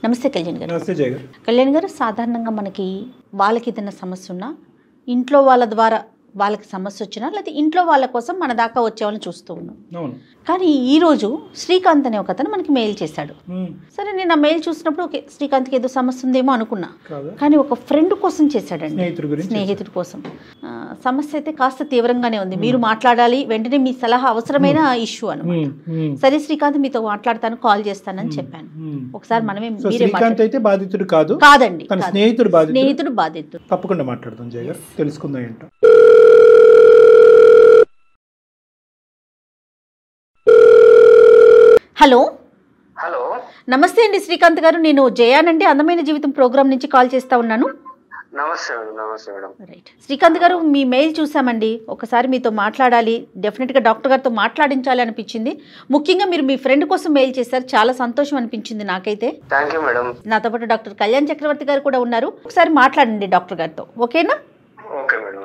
నమస్తే కళ్యాణ్ గారు. నమస్తే జయ గారు. కళ్యాణ్ గారు, సాధారణంగా మనకి వాళ్ళకి ఏదైనా సమస్య ఉన్నా ఇంట్లో వాళ్ళ ద్వారా వాళ్ళకి సమస్య వచ్చినా లేదా ఇంట్లో వాళ్ళ కోసం మన దాకా వచ్చేవాళ్ళని చూస్తూ ఉన్నాం. కానీ ఈరోజు శ్రీకాంత్ అనే ఒక అతను మనకి మెయిల్ చేశాడు. సరే, నేను ఆ మెయిల్ చూసినప్పుడు ఓకే, శ్రీకాంత్కి ఏదో సమస్య ఉందేమో అనుకున్నా. కానీ ఒక ఫ్రెండ్ కోసం చేశాడండి, స్నేహితుడి కోసం. సమస్య అయితే కాస్త తీవ్రంగానే ఉంది. మీరు మాట్లాడాలి, వెంటనే మీ సలహా అవసరమైన ఇష్యూ అనమాట. సరే శ్రీకాంత్, మీతో మాట్లాడతాను, కాల్ చేస్తానని చెప్పాను. ఒకసారి మనమే బాధితుడు కాదండి, స్నేహితుడు బాధితుడు. తప్పకుండా మాట్లాడదాం జయ గారు, తెలుసుకుందాం ఏంటో. హలో. హలో, నమస్తే అండి శ్రీకాంత్ గారు. నేను జయానండి, అందమైన జీవితం ప్రోగ్రామ్ నుంచి కాల్ చేస్తా ఉన్నాను. నమస్తే మేడం. రైట్ శ్రీకాంత్ గారు, మీ మెయిల్ చూసామండి. ఒకసారి మీతో మాట్లాడాలి, డెఫినెట్గా డాక్టర్ గారితో మాట్లాడించాలి అనిపించింది. ముఖ్యంగా మీరు మీ ఫ్రెండ్ కోసం మెయిల్ చేశారు, చాలా సంతోషం అనిపించింది నాకైతే. Thank you madam. నాతో పాటు డాక్టర్ కళ్యాణ్ చక్రవర్తి గారు కూడా ఉన్నారు. ఒకసారి మాట్లాడండి డాక్టర్ గారితో, ఓకేనా? Okay madam.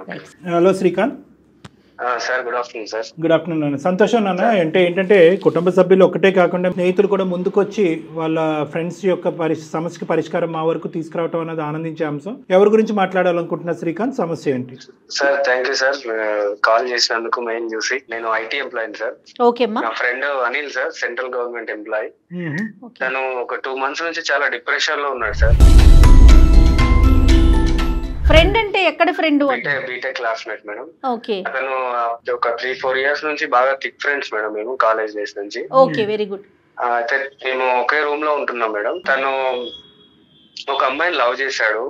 Hello Srikanth sir, good afternoon sir. Good afternoon నాన్న. సంతోషం నాన్న. అంటే ఏంటంటే కుటుంబ సభ్యులు ఒకటే కాకుండా స్నేహితులు కూడా ముందుకొచ్చి వాళ్ళ ఫ్రెండ్స్ యొక్క సమస్యకి పరిష్కారం మా వరకు తీసుకురావటం అనేది ఆనందించే అంశం. ఎవరి గురించి మాట్లాడాలనుకుంటున్నా శ్రీకాంత్, సమస్య ఏంటి? సార్, థాంక్యూ సార్, కాల్ చేసినందుకు. మెయిల్ చూసి నేను ఐటీ ఎంప్లాయీ సార్. ఓకే. నా friend Anil sir, central government employee. తను ఒక 2 months నుంచి చాలా డిప్రెషన్ లో ఉన్నాడు సార్. ఫ్రెండ్ అంటే ఎక్కడ friend? BTech classmate madam. Okay. అతను ఒక 3-4 years నుంచి బాగా థిక్ ఫ్రెండ్స్ మేడం, మేము కాలేజ్ డేస్ నుంచి. Okay, very good. అయితే మేము ఒకే రూమ్ లో ఉంటున్నాం మేడం. తను ఒక అమ్మాయిని లవ్ చేశాడు.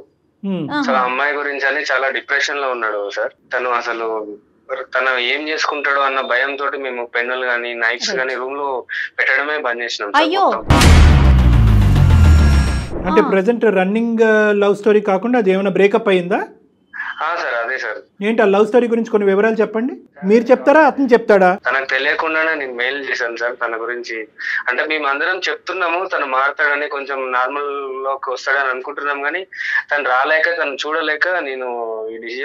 సో ఆ అమ్మాయి గురించి అని చాలా డిప్రెషన్ లో ఉన్నాడు సార్. తను అసలు తను ఏం చేసుకుంటాడో అన్న భయంతో మేము పెన్నులు గానీ నైఫ్స్ గానీ రూమ్ లో పెట్టడమే బంద్ చేసినాం. అయ్యో. అంటే ప్రెసెంట్ రన్నింగ్ లవ్ స్టోరీ కాకుండా అది ఏమైనా బ్రేకప్ అయిందా? సార్, అదే సార్. ఏంటి ఆ లవ్ స్టోరీ గురించి కొన్ని వివరాలు చెప్పండి. మీరు చెప్తారా, అతను చెప్తాడా? తనకు తెలియకుండానే నేను మెయిల్ చేశాను సార్ తన గురించి. అంటే మేము అందరం చెప్తున్నాము తను మారుతాడని, కొంచెం నార్మల్ లోకి వస్తాడని అనుకుంటున్నాం, కానీ తను రాలేక, తను చూడలేక నేను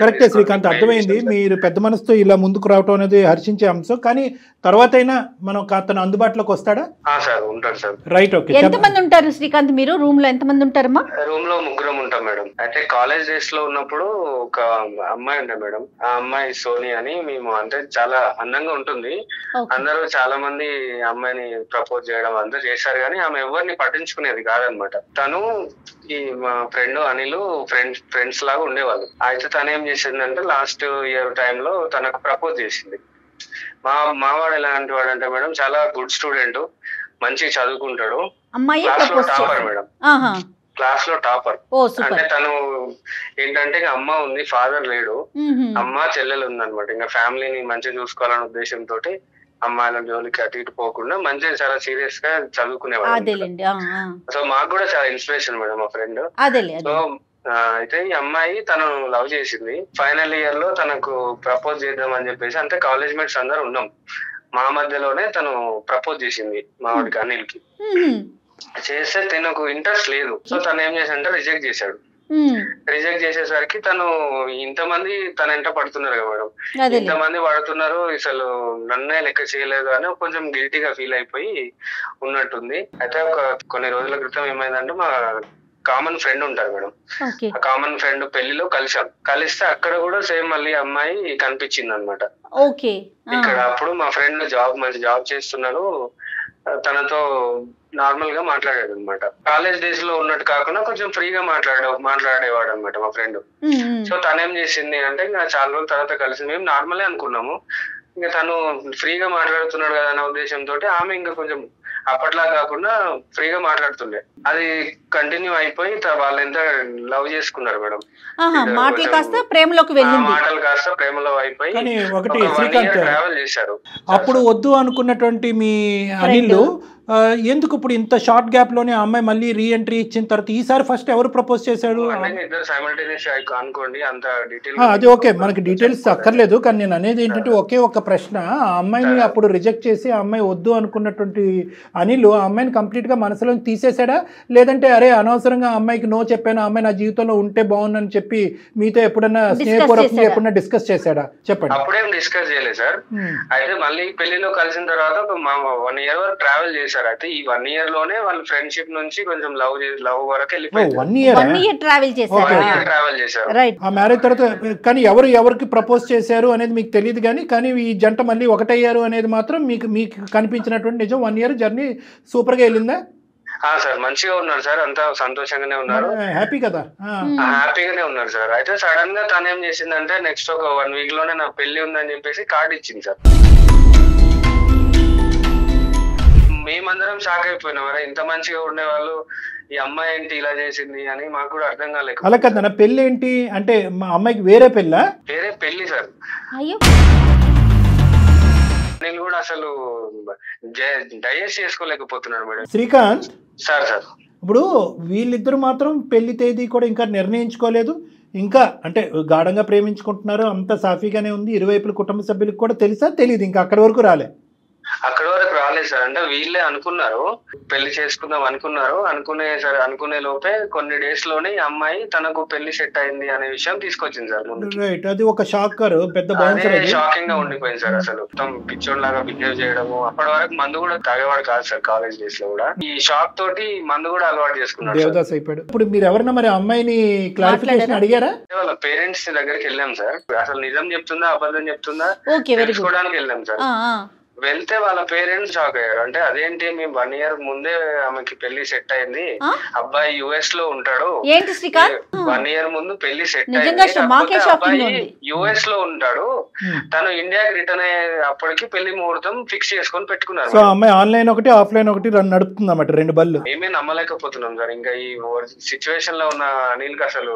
కరెక్టే శ్రీకాంత్, అర్థమైంది. మీరు పెద్ద మనసుతో ఇలా ముందుకు రావటం అనేది హర్షించే అంశం. కానీ తర్వాత అయినా మనం తను అందుబాటులోకి వస్తాడా? సార్, ఉంటాడు సార్. Right, okay. ఎంతమంది ఉంటారు శ్రీకాంత్ మీరు రూమ్ లో? ఎంతమంది ఉంటారమ్మా? రూమ్ లో 3 ఉంటాం మేడం. అయితే కాలేజ్ డేస్ లో ఉన్నప్పుడు ఒక అమ్మాయి ఉండే మేడం. ఆ అమ్మాయి సోని అని. మేము అంటే చాలా అందంగా ఉంటుంది. అందరూ చాలా మంది అమ్మాయిని ప్రపోజ్ చేయడం అందరూ చేశారు, కానీ ఆమె ఎవరిని పట్టించుకునేది కాదనమాట. తను ఈ మా ఫ్రెండ్ అనిల్ ఫ్రెండ్స్ లాగా ఉండేవాళ్ళు. అయితే తను ఏం చేసిందంటే లాస్ట్ ఇయర్ టైంలో తనకు ప్రపోజ్ చేసింది. మావాడు ఎలాంటి వాడు అంటే మేడం, చాలా గుడ్ స్టూడెంట్, మంచిగా చదువుకుంటాడు, క్లాస్ లో టాపర్ మేడం. క్లాస్ లో టాపర్. అంటే తను ఏంటంటే అమ్మ ఉంది, ఫాదర్ లేడు. అమ్మ చెల్లెలు ఉందన్నమాట. ఇంకా ఫ్యామిలీని మంచిగా చూసుకోవాలనే ఉద్దేశంతో అమ్మాయిల జోలికి అటు ఇటు పోకుండా మంచిగా చాలా సీరియస్ గా చదువుకునేవాడు. సో మాకు కూడా చాలా ఇన్స్పిరేషన్ మేడం మా ఫ్రెండ్. సో అయితే ఈ అమ్మాయి తను లవ్ చేసింది. ఫైనల్ ఇయర్ లో తనకు ప్రపోజ్ చేద్దాం అని చెప్పేసి, అంటే కాలేజ్ మేట్స్ అందరు ఉన్నాం, మా మధ్యలోనే తను ప్రపోజ్ చేసింది మా వాడికి, అనిల్ కి. చేస్తే తనకు ఇంట్రెస్ట్ లేదు. సో తను ఏం చేశాడంటే రిజెక్ట్ చేశాడు. రిజెక్ట్ చేసేసరికి తను ఇంతమంది తన ఎంట పడుతున్నారు కదా మేడం, ఇంతమంది పడుతున్నారు, అసలు నన్నే లెక్క చేయలేదు అని కొంచెం గిల్టీగా ఫీల్ అయిపోయి ఉన్నట్టుంది. అయితే ఒక కొన్ని రోజుల క్రితం ఏమైందంటే, మా కామన్ ఫ్రెండ్ ఉంటారు మేడం, ఆ కామన్ ఫ్రెండ్ పెళ్లిలో కలిస్తే అక్కడ కూడా సేమ్ మళ్ళీ అమ్మాయి కనిపించింది అనమాట. ఇక్కడ అప్పుడు మా ఫ్రెండ్ మంచి జాబ్ చేస్తున్నాడు, తనతో నార్మల్ గా మాట్లాడాడు అనమాట. కాలేజ్ డేస్ లో ఉన్నట్టు కాకుండా కొంచెం ఫ్రీగా మాట్లాడేవాడు అనమాట మా ఫ్రెండ్. సో తనేం చేసింది అంటే, ఇంకా చాలా రోజుల తర్వాత కలిసి మేము నార్మలే అనుకున్నాము, ఇంకా తను ఫ్రీగా మాట్లాడుతున్నాడు కదా అన్న ఉద్దేశంతో ఆమె ఇంకా కొంచెం అప్పట్లా కాకుండా ఫ్రీగా మాట్లాడుతుండే. అది కంటిన్యూ అయిపోయి వాళ్ళు ఎంత లవ్ చేసుకున్నారు మేడం. మాటలు కాస్త ప్రేమలో అయిపోయి ఒకటి శ్రీకాంత్ ట్రావెల్ చేశారు. అప్పుడు వద్దు అనుకున్నటువంటి మీ అనిల్ ఎందుకు ఇప్పుడు ఇంత షార్ట్ గ్యాప్ లోనే అమ్మాయి మళ్ళీ రీ ఎంట్రీ ఇచ్చిన తర్వాత ఈసారి ఫస్ట్ ఎవరు ప్రపోజ్ చేశాడు? అది ఓకే, మనకి డీటెయిల్స్ అక్కర్లేదు. కానీ నేను అనేది ఏంటంటే ఒకే ఒక ప్రశ్న, ఆ అమ్మాయిని అప్పుడు రిజెక్ట్ చేసి ఆ అమ్మాయి వద్దు అనుకున్నటువంటి అనిల్ ఆ అమ్మాయిని కంప్లీట్ గా మనసులో తీసేసాడా, లేదంటే అరే అనవసరంగా అమ్మాయికి నో చెప్పాను, ఆ అమ్మాయి నా జీవితంలో ఉంటే బాగుందని చెప్పి మీతో ఎప్పుడన్నా స్నేహపూర్వకంగా ఎప్పుడన్నా డిస్కస్ చేశాడా? చెప్పండి. అప్పుడేం డిస్కస్ చేయలేదు సార్. అయితే మళ్ళీ పెళ్లిలో కలిసిన తర్వాత 1 year వరకు ట్రావెల్ చేశారు. సార్. అయితే ఈ 1 year లోనే వాళ్ళ ఫ్రెండ్షిప్ నుంచి కొంచెం లవ్ వరకు వెళ్ళిపోయింది. 1 year 1 year ట్రావెల్ చేశారు. 1 year ట్రావెల్ చేశారు. రైట్. ఆ మ్యారేజ్ తర్వాత కానీ ఎవరికి ప్రపోజ్ చేశారు అనేది మీకు తెలియదు, కానీ ఈ జంట మళ్ళీ ఒకటయ్యారు అనేది మాత్రం మీకు కనిపించినటువంటి నిజం. 1 year జర్నీ సూపర్ గా వెళ్ళిందా? సార్ మంచిగా ఉన్నారు సార్, అంతా సంతోషంగానే ఉన్నారు, హ్యాపీ కదా? హ్యాపీగానే ఉన్నారు సార్. అయితే సడన్ గా తను ఏం చేసిందంటే నెక్స్ట్ ఒక 1 week లోనే నా పెళ్లి ఉందని చెప్పేసి కార్డు ఇచ్చింది సార్. మేమందరం షాక్ అయిపోయినాం, అరే ఇంత మంచిగా ఉండేవాళ్ళు ఈ అమ్మాయి ఏంటి ఇలా చేసింది అని మాకు కూడా అర్థం కాలేదు. అలా కదా, పెళ్లి ఏంటి అంటే మా అమ్మాయికి వేరే పెళ్ళా? వేరే పెళ్లి సార్. అయ్యో, నేను కూడా అసలు డైజెస్ట్ చేసుకోలేకపోతున్నాను మేడం. శ్రీకాంత్ సార్ ఇప్పుడు వీళ్ళిద్దరు మాత్రం పెళ్లి తేదీ కూడా ఇంకా నిర్ణయించుకోలేదు, ఇంకా అంటే గాఢంగా ప్రేమించుకుంటున్నారు, అంత సాఫీగానే ఉంది, ఇరువైపుల కుటుంబ సభ్యులకు కూడా తెలుసా తెలియదు, ఇంకా అక్కడి వరకు రాలే? అక్కడి వరకు రాలేదు సార్. అంటే వీళ్ళే అనుకున్నారు పెళ్లి చేసుకుందాం అనుకునే లోపే కొన్ని డేస్ లోనే అమ్మాయి తనకు పెళ్లి సెట్ అయింది అనే విషయం తీసుకొచ్చింది సార్ ముందు. రైట్, అది ఒక షాకర్, పెద్ద షాకింగ్ గా ఉండిపోయింది సార్. అసలు మొత్తం పిచ్చోన్ లాగా బిహేవ్ చేయడము. అప్పటి వరకు మందు కూడా తాగేవాడు కాదు సార్, కాలేజ్ డేస్ లో కూడా ఈ షాక్ తోటి మందు కూడా అలవాటు చేసుకున్నాడు. దేవదాస్ అయిపోయాడు. ఇప్పుడు మీరు ఎవరన్నా మరి అమ్మాయిని క్లారిఫికేషన్ అడిగారా? వాళ్ళ పేరెంట్స్ దగ్గరికి వెళ్ళాం సార్. అసలు నిజం చెప్తుందా అబద్ధం చెప్తుందా తెలుసుకోవడానికి వెళ్ళాం సార్. వెళ్తే వాళ్ళ పేరెంట్స్ షాక్ అయ్యారు. అంటే అదేంటి, మేము 1 year ముందే ఆమెకి పెళ్లి సెట్ అయింది, అబ్బాయి US లో ఉంటాడు, 1 year ముందు పెళ్లి సెట్ అయింది, అబ్బాయి US లో ఉంటాడు, తను ఇండియాకి రిటర్న్ అయ్యే అప్పటికి పెళ్లి ముహూర్తం ఫిక్స్ చేసుకొని పెట్టుకున్నారు. సో అమ్మాయి ఆన్లైన్ ఒకటి ఆఫ్లైన్ ఒకటి నడుపుతుంది అన్నమాట, 2 బళ్ళు. మేమే నమ్మలేకపోతున్నాం సార్. ఇంకా ఈ సిచ్యువేషన్ లో ఉన్న అనిల్కి అసలు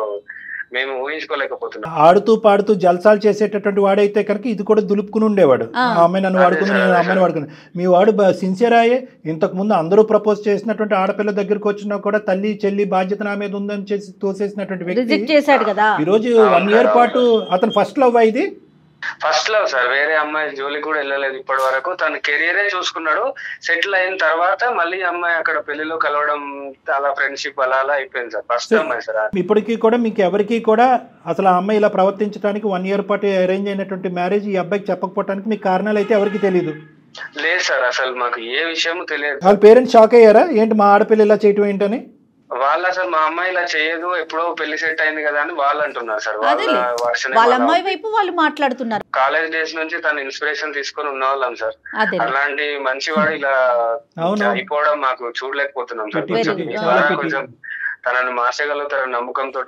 మేము ఊహించుకోలేకపోతున్నాం. ఆడుతూ పాడుతూ జల్సాలు చేసేటటువంటి వాడైతే కనుక ఇది కూడా దులుపుకుని ఉండేవాడు. ఆ అమ్మాయి నన్ను వాడుకుని, నేను అమ్మాయిని వాడుకున్నాను. మీ వాడు సిన్సియర్ అయ్యే, ఇంతకు ముందు అందరూ ప్రపోజ్ చేసినటువంటి ఆడపిల్ల దగ్గరకు వచ్చినా కూడా తల్లి చెల్లి బాధ్యత నా మీద ఉందని చేసి తోసేసినటువంటి వ్యక్తి ఈ రోజు 1 year పాటు అతను ఫస్ట్ లవ్ అయింది. ఫస్ట్ లవ్ సార్, వేరే అమ్మాయి జోలికి కూడా వెళ్ళలేదు ఇప్పటి వరకు. తన కెరీరే చూసుకున్నాడు. సెటిల్ అయిన తర్వాత మళ్ళీ అమ్మాయి అక్కడ పెళ్లిలో కలవడం, అలా ఫ్రెండ్షిప్ అలా అయిపోయింది సార్. ఫస్ట్ అమ్మాయి సార్. ఇప్పటికీ కూడా మీకు ఎవరికి కూడా అసలు ఆ అమ్మాయి ఇలా ప్రవర్తించడానికి 1 year పాటు అరేంజ్ అయినటువంటి మ్యారేజ్ ఈ అబ్బాయికి చెప్పకపోవడానికి మీకు కారణాలు అయితే ఎవరికి తెలియదు? లేదు సార్, అసలు మాకు ఏ విషయం తెలియదు. వాళ్ళ పేరెంట్స్ షాక్ అయ్యారా, ఏంటి మా ఆడపిల్ల ఇలా చేయటం ఏంటని? వాళ్ళు అసలు మా అమ్మాయి ఇలా చేయదు, ఎప్పుడో పెళ్లి సెట్ అయింది కదా అని వాళ్ళు అంటున్నారు సార్. వాళ్ళ అమ్మాయి వైపు వాళ్ళు మాట్లాడుతున్నారు. కాలేజ్ డేస్ నుంచి తన ఇన్స్పిరేషన్ తీసుకొని ఉన్న వాళ్ళం సార్. అలాంటి మంచివాడు ఇలా అయిపోవడం మాకు చూడలేకపోతున్నాం సార్. కొంచెం తనని మార్చగలుగుతారని నమ్మకంతో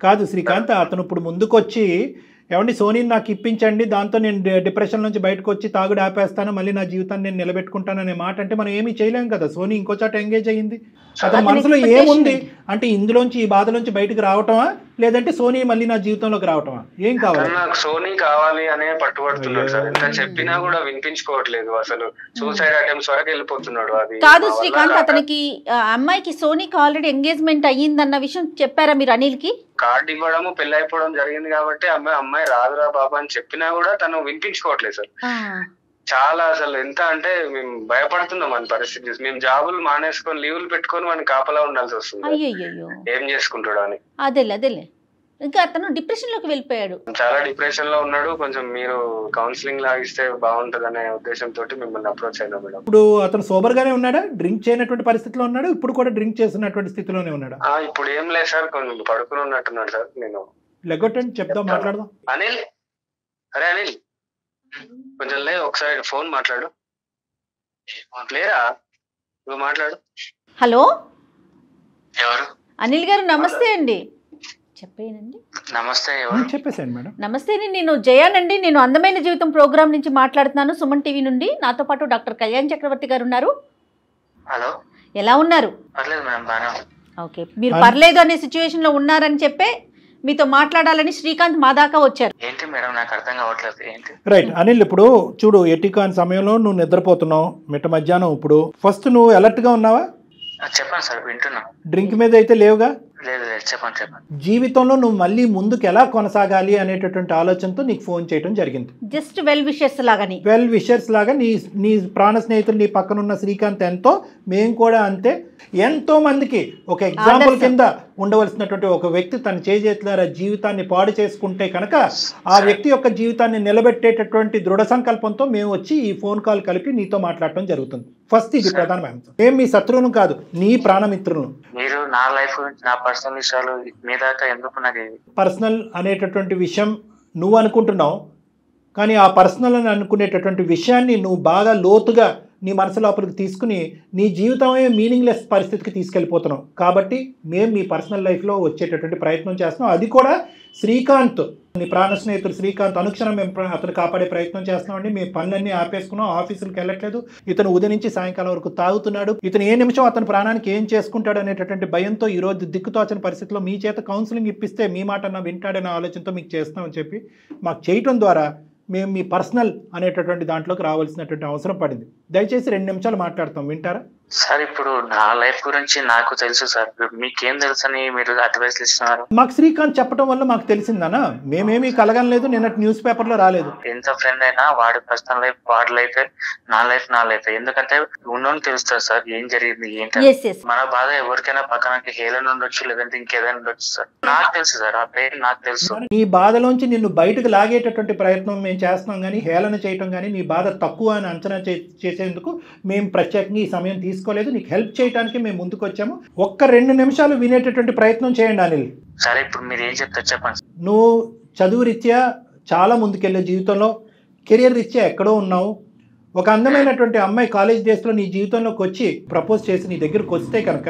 కాదు శ్రీకాంత్, అతను ఇప్పుడు ముందుకొచ్చి ఏమండి సోనీని నాకు ఇప్పించండి, దాంతో నేను డిప్రెషన్ నుంచి బయటకు వచ్చి తాగుడు ఆపేస్తాను, మళ్ళీ నా జీవితాన్ని నేను నిలబెట్టుకుంటాను అనే మాట అంటే మనం ఏమీ చేయలేం కదా. సోనీ ఇంకో చాట ఎంగేజ్ అయ్యింది, అతని మనసులో ఏముంది అంటే ఇందులోంచి ఈ బాధలోంచి బయటకు రావటమా, లేదంటే సోనీ మళ్ళీ నా జీవితంలోకి రావటమా? ఏం కావాలి? నాకు సోనీ కావాలి అనే పట్టుబడుతున్నాడు సార్. ఎంత చెప్పినా కూడా వినిపించుకోవట్లేదు. అసలు సూసైడ్ అటెంప్ట్స్ వరకు వెళ్ళిపోతున్నాడు. అది కాదు శ్రీకాంత్, అతనికి అమ్మాయికి సోనీకి ఆల్రెడీ ఎంగేజ్మెంట్ అయ్యిందన్న విషయం చెప్పారా మీరు అనిల్ కి? కార్డు ఇవ్వడము పెళ్లి అయిపోవడం జరిగింది కాబట్టి అమ్మాయి రాదురా బాబా అని చెప్పినా కూడా తను వినిపించుకోవట్లేదు సార్. చాలా అసలు ఎంత అంటే మేము భయపడుతున్నాం అని పరిస్థితి. మేము జాబులు మానేసుకొని లీవులు పెట్టుకొని మనం కాపలా ఉండాల్సి వస్తుంది. ఏం చేసుకుంటాడు అని. అదేలే ఇంకా అతను డిప్రెషన్ లోకి వెళ్ళిపోయాడు. చాలా డిప్రెషన్ లో ఉన్నాడు. కొంచెం మీరు కౌన్సిలింగ్ లాగిస్తే బాగుంటది అనే ఉద్దేశంతో మిమ్మల్ని అప్రోచ్ అయినా మేడం. ఇప్పుడు అతను సోబర్ గానే ఉన్నాడా, డ్రింక్ చేయనటువంటి పరిస్థితిలో ఉన్నాడు? ఇప్పుడు కూడా డ్రింక్ చేస్తున్నటువంటి స్థితిలోనే ఉన్నాడా? ఇప్పుడు ఏం లేదు సార్, కొంచెం పడుకుని ఉన్నట్టున్నాడు సార్. నేను లెగొట్టండి, చెప్దాం, మాట్లాడదాం. అనిల్, అరే అనిల్ కొంచెం లే, ఒకసారి ఫోన్ మాట్లాడు. లేరా నువ్వు మాట్లాడు. హలో ఎవరు? అనిల్ గారు నమస్తే అండి. చెప్పేనండి. నమస్తే. చెప్పేసాను మేడం. నమస్తే, నేను జయానండి. నేను అందమైన జీవితం ప్రోగ్రామ్ నుంచి మాట్లాడుతున్నాను, సుమన్ టీవీ నుండి. నాతో పాటు డాక్టర్ కళ్యాణ్ చక్రవర్తి గారు ఉన్నారు. హలో, ఎలా ఉన్నారు? ఓకే, మీరు పర్లేదు అనే సిచ్యువేషన్ లో ఉన్నారని చెప్పే మీతో మాట్లాడాలని శ్రీకాంత్ మా దాకా వచ్చారు. ఏంటి మేడం, నాకు అర్థం కావట్లేదు. ఏంటి? రైట్ అనిల్, ఇప్పుడు చూడు, ఎటికాన్ సమయంలో నువ్వు నిద్రపోతున్నావు మిట్ట మధ్యాహ్నం. ఇప్పుడు ఫస్ట్ నువ్వు అలర్ట్ గా ఉన్నావా? చెప్పండి సార్, వింటున్నా. డ్రింక్ మీద అయితే లేవుగా? లేదు, చెప్పండి. జీవితంలో నువ్వు మళ్ళీ ముందుకు ఎలా కొనసాగాలి అనేటటువంటి ఆలోచనతో నీకు ఫోన్ చేయడం జరిగింది. జస్ట్ వెల్ విషర్స్ లాగాని. వెల్ విషర్స్ లాగా నీ ప్రాణ స్నేహితులు నీ పక్కన ఉన్న శ్రీకాంత్ ఎంతో, మేము కూడా అంతే. ఎంతో మందికి ఒక ఎగ్జాంపుల్ కింద ఉండవలసినటువంటి ఒక వ్యక్తి తన చేతులారా జీవితాన్ని పాడు చేసుకుంటే కనుక ఆ వ్యక్తి యొక్క జీవితాన్ని నిలబెట్టేటటువంటి దృఢ సంకల్పంతో మేము వచ్చి ఈ ఫోన్ కాల్ కలిపి నీతో మాట్లాడటం జరుగుతుంది. ఫస్ట్ ఇది ప్రధానమైన అంశం. మేము మీ శత్రువును కాదు, నీ ప్రాణమిత్రులను. మీరు నా లైఫ్ గురించి నా పర్సనల్ విషయాలు మీ దాకా ఎందుకు నాకు పర్సనల్ అనేటటువంటి విషయం నువ్వు అనుకుంటున్నావు, కానీ ఆ పర్సనల్ అని అనుకునేటటువంటి విషయాన్ని నువ్వు బాగా లోతుగా నీ మనసు లోపలికి తీసుకుని నీ జీవితమే మీనింగ్లెస్ పరిస్థితికి తీసుకెళ్ళిపోతున్నావు. కాబట్టి మేము మీ పర్సనల్ లైఫ్లో వచ్చేటటువంటి ప్రయత్నం చేస్తున్నాం. అది కూడా శ్రీకాంత్, నీ ప్రాణ స్నేహితుడు శ్రీకాంత్ అనుక్షణం మేము అతను కాపాడే ప్రయత్నం చేస్తున్నామండి. మేము పనులన్నీ ఆపేసుకున్నాం, ఆఫీసులకు వెళ్ళట్లేదు. ఇతను ఉదయం నుంచి సాయంకాలం వరకు తాగుతున్నాడు. ఇతను ఏ నిమిషం అతని ప్రాణానికి ఏం చేసుకుంటాడు అనేటటువంటి భయంతో ఈరోజు దిక్కుతోచని పరిస్థితిలో మీ చేత కౌన్సిలింగ్ ఇప్పిస్తే మీ మాట వింటాడనే ఆలోచనతో మీకు చేస్తామని చెప్పి మాకు చేయటం ద్వారా మేము మీ పర్సనల్ అనేటటువంటి దాంట్లోకి రావాల్సినటువంటి అవసరం పడింది. దయచేసి 2 నిమిషాలు మాట్లాడతాం, వింటారా? సార్ ఇప్పుడు నా లైఫ్ గురించి నాకు తెలుసు సార్, మీకేం తెలుసు అని మీరు అడ్వైస్ ఇస్తున్నారు? మాకు శ్రీకాంత్ చెప్పడం వల్ల మాకు తెలిసిందనా, మేమేమీ కలగలేదు, నిన్నటి న్యూస్ పేపర్ లో రాలేదు. ఎంత ఫ్రెండ్ అయినా వాడి పర్సనల్ లైఫ్ వాడి లైఫ్, నా లైఫ్. ఎందుకంటే ఉన్నోని తెలుస్తుంది సార్ ఏం జరిగింది ఏంటి. మన బాధ ఎవరికైనా పక్కనకి హేళన ఉండొచ్చు, లేదంటే ఇంకేదైనా ఉండొచ్చు సార్. నాకు తెలుసు సార్, ఆ పేరు నాకు తెలుసు. నీ బాధలోంచి నిన్ను బయటకు లాగేటటువంటి ప్రయత్నం మేము చేస్తున్నాం, కానీ హేళన చేయటం కానీ నీ బాధ తక్కువ అని అంచనా చేసేందుకు మేము ప్రత్యేకంగా ఈ సమయం తీసుకోలేదు. నీకు హెల్ప్ చేయడానికి మేము ముందుకు వచ్చాము. ఒక్క 2 నిమిషాలు వినేటటువంటి ప్రయత్నం చేయండి అనిల్. సరే ఇప్పుడు మీరు ఏం చెప్తారు చెప్పండి. నువ్వు చదువు రీత్యా చాలా ముందుకెళ్ళే జీవితంలో, కెరియర్ రీత్యా ఎక్కడో ఉన్నావు. ఒక అందమైనటువంటి అమ్మాయి కాలేజ్ డేస్లో నీ జీవితంలోకి వచ్చి ప్రపోజ్ చేసి నీ దగ్గరకు వస్తే కనుక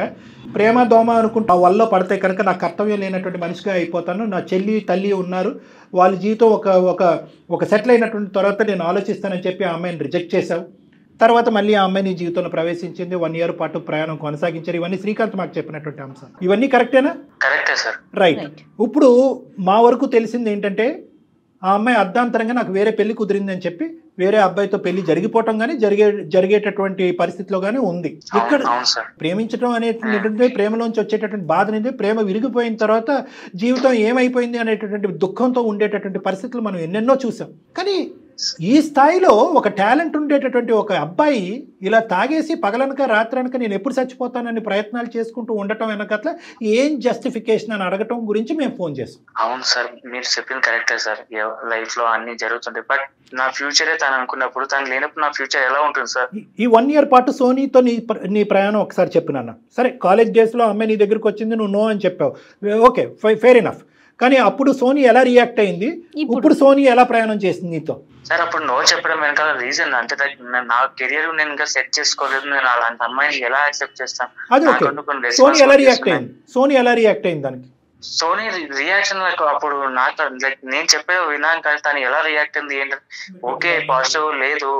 ప్రేమ దోమ అనుకుంటా వల్ల పడితే కనుక నా కర్తవ్యం లేనటువంటి మనిషిగా అయిపోతాను, నా చెల్లి తల్లి ఉన్నారు, వాళ్ళ జీవితం ఒక సెటిల్ అయినటువంటి తర్వాత నేను ఆలోచిస్తానని చెప్పి ఆ అమ్మాయిని రిజెక్ట్ చేశావు. తర్వాత మళ్ళీ ఆ అమ్మాయి నీ జీవితంలో ప్రవేశించింది, 1 year పాటు ప్రయాణం కొనసాగించారు. ఇవన్నీ శ్రీకాంత్ మాకు చెప్పినటువంటి అంశాలు. ఇవన్నీ కరెక్టేనా? కరెక్టే సార్. రైట్. ఇప్పుడు మా వరకు తెలిసింది ఏంటంటే ఆ అమ్మాయి అర్ధాంతరంగా నాకు వేరే పెళ్లి కుదిరిందని చెప్పి వేరే అబ్బాయితో పెళ్లి జరిగిపోవటం కానీ జరిగేటటువంటి పరిస్థితిలో కానీ ఉంది. ఇక్కడ ప్రేమించడం అనేటువంటి ప్రేమలోంచి వచ్చేటటువంటి బాధ అనేది, ప్రేమ విరిగిపోయిన తర్వాత జీవితం ఏమైపోయింది అనేటటువంటి దుఃఖంతో ఉండేటటువంటి పరిస్థితులు మనం ఎన్నెన్నో చూసాం. కానీ ఈ స్థాయిలో ఒక టాలెంట్ ఉండేటటువంటి ఒక అబ్బాయి ఇలా తాగేసి పగలనక రాత్రనక నేను ఎప్పుడు చచ్చిపోతానని ప్రయత్నాలు చేసుకుంటూ ఉండటం వెనకట్ల ఏం జస్టిఫికేషన్ అని అడగటం గురించి మేము ఫోన్ చేస్తాం. అవును సార్, మీరు చెప్పింది కరెక్టే సార్. లైఫ్ లో అన్ని జరుగుతుంటాయి, బట్ నా ఫ్యూచరే తను అనుకున్నప్పుడు తను లేనప్పుడు నా ఫ్యూచర్ ఎలా ఉంటుంది సార్? ఈ 1 year పాటు సోనీతో నీ ప్రయాణం ఒకసారి చెప్పు నాన్న. సరే, కాలేజ్ డేస్లో అమ్మాయి నీ దగ్గరకు వచ్చింది, నువ్వు నో అని చెప్పావు, ఓకే ఫెయిర్ ఎనఫ్. కానీ అప్పుడు సోనీ ఎలా రియాక్ట్ అయింది, ఇప్పుడు సోనీ ఎలా ప్రయాణం చేసింది నీతో? సార్ అప్పుడు నో చెప్పడం వెనకాల రీజన్ అంటే నా కెరియర్ నేను ఇంకా సెట్ చేసుకోలేదు, నేను అలాంటి అమ్మాయిని ఎలా యాక్సెప్ట్ చేస్తాను? అది ఓకే. సోనీ ఎలా రియాక్ట్ అయింది దానికి? సోనీ రియాక్షన్ అప్పుడు నాకు లైక్ నేను చెప్పే విన్నాను, కానీ తను ఎలా రియాక్ట్ అయింది ఏంటంటే ఓకే పాజిటివ్ లేదు.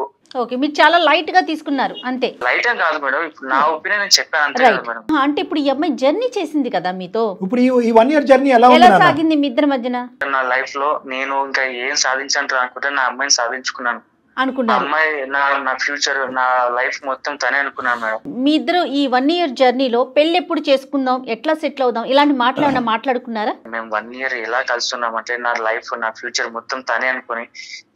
ఓకే, మీరు చాలా లైట్ గా తీసుకున్నారు అంతే. లైట్ అని కాదు మేడం, ఇప్పుడు నా ఒపీనియన్ నేను చెప్పాను అంతే మేడం. అంటే ఇప్పుడు ఈ అమ్మాయి జర్నీ చేసింది కదా మీతో, ఇప్పుడు ఈ 1 year జర్నీ ఎలా సాగింది మీ ఇద్దరి మధ్యన? నా లైఫ్ లో నేను ఇంకా ఏం సాధించాను అనుకుంటే నా అమ్మాయిని సాధించుకున్నాను. అమ్మాయి నా ఫ్యూచర్, నా లైఫ్ మొత్తం తనే అనుకున్నాను మేడం. మీ ఇద్దరు ఈ 1 year జర్నీలో పెళ్లి ఎప్పుడు చేసుకుందాం, ఎట్లా సెటిల్ అవుదాం, ఇలాంటి మాట్లాడుకున్నారా? మేము 1 year ఎలా కలుస్తున్నాం అంటే నా లైఫ్, నా ఫ్యూచర్ మొత్తం తనే అనుకుని,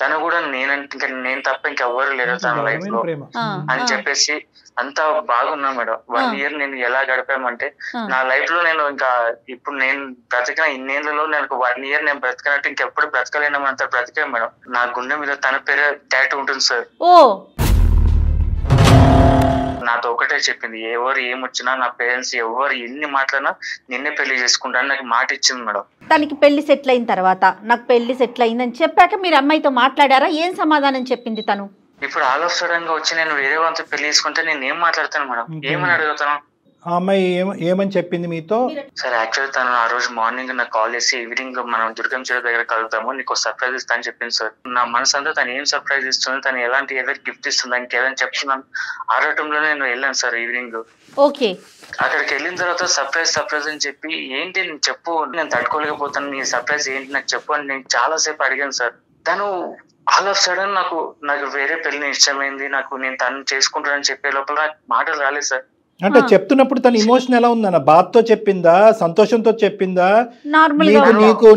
తను కూడా నేను తప్ప ఇంకెవ్వరు లేరు తన లైఫ్ లో అని చెప్పేసి అంతా బాగున్నాం మేడం. 1 year నేను ఎలా గడిపామంటే నా లైఫ్ లో నేను ఇంకా ఇప్పుడు నేను బ్రతికిన ఇన్నేళ్లలో నేను 1 year నేను బ్రతికినట్టు ఇంకెప్పుడు బ్రతకలేనంత బ్రతికాను మేడం. నా గుండె మీద తన పేరు టాటూ ఉంటుంది సార్. నాతో ఒకటే చెప్పింది, ఎవరు ఏమొచ్చినా నా పేరెంట్స్ ఎవరు ఎన్ని మాట్లాడినా నిన్నే పెళ్లి చేసుకుంటాను నాకు మాట ఇచ్చింది మేడం. తనకి పెళ్లి సెటిల్ అయిన తర్వాత నాకు పెళ్లి సెటిల్ అయిందని చెప్పాక మీరు అమ్మాయితో మాట్లాడారా? ఏం సమాధానం చెప్పింది తను? ఇప్పుడు ఆల్ ఆఫ్ సడన్ గా వచ్చి నేను వేరే వాళ్ళతో పెళ్లి చేసుకుంటే నేను ఏం మాట్లాడతాను మేడం, ఏమని అడుగుతాను? ఆ అమ్మాయి ఏమని చెప్పింది మీతో? సార్ యాక్చువల్లీ తను ఆ రోజు మార్నింగ్ నాకు కాల్ చేసి ఈవినింగ్ మనం దుర్గం చెరువు దగ్గర కలుగుతాము, నీకు సర్ప్రైజ్ ఇస్తా అని చెప్పింది సార్. నా మనసు అంతా తను ఏం సర్ప్రైజ్ ఇస్తుంది, తను ఎలాంటి ఏదైనా గిఫ్ట్ ఇస్తుంది, దానికి ఏదైనా చెప్తున్నాను ఆడటంలో నేను వెళ్ళాను సార్ ఈవినింగ్. ఓకే, అక్కడికి వెళ్ళిన తర్వాత సర్ప్రైజ్ అని చెప్పి ఏంటి నేను చెప్పు, నేను తట్టుకోలేకపోతాను, నీ సర్ప్రైజ్ ఏంటి నాకు చెప్పు అని నేను చాలా సేపు అడిగాను సార్. తను ఆల్ ఆఫ్ సడన్ నాకు వేరే పెళ్లి ఇష్టమైంది, నేను తను చేసుకుంటానని చెప్పే లోపల నాకు మాటలు రాలేదు సార్. అంటే చెప్తున్నప్పుడు తన ఇమోషన్ ఎలా ఉందన్న? బాధతో చెప్పిందా, సంతోషంతో చెప్పిందా,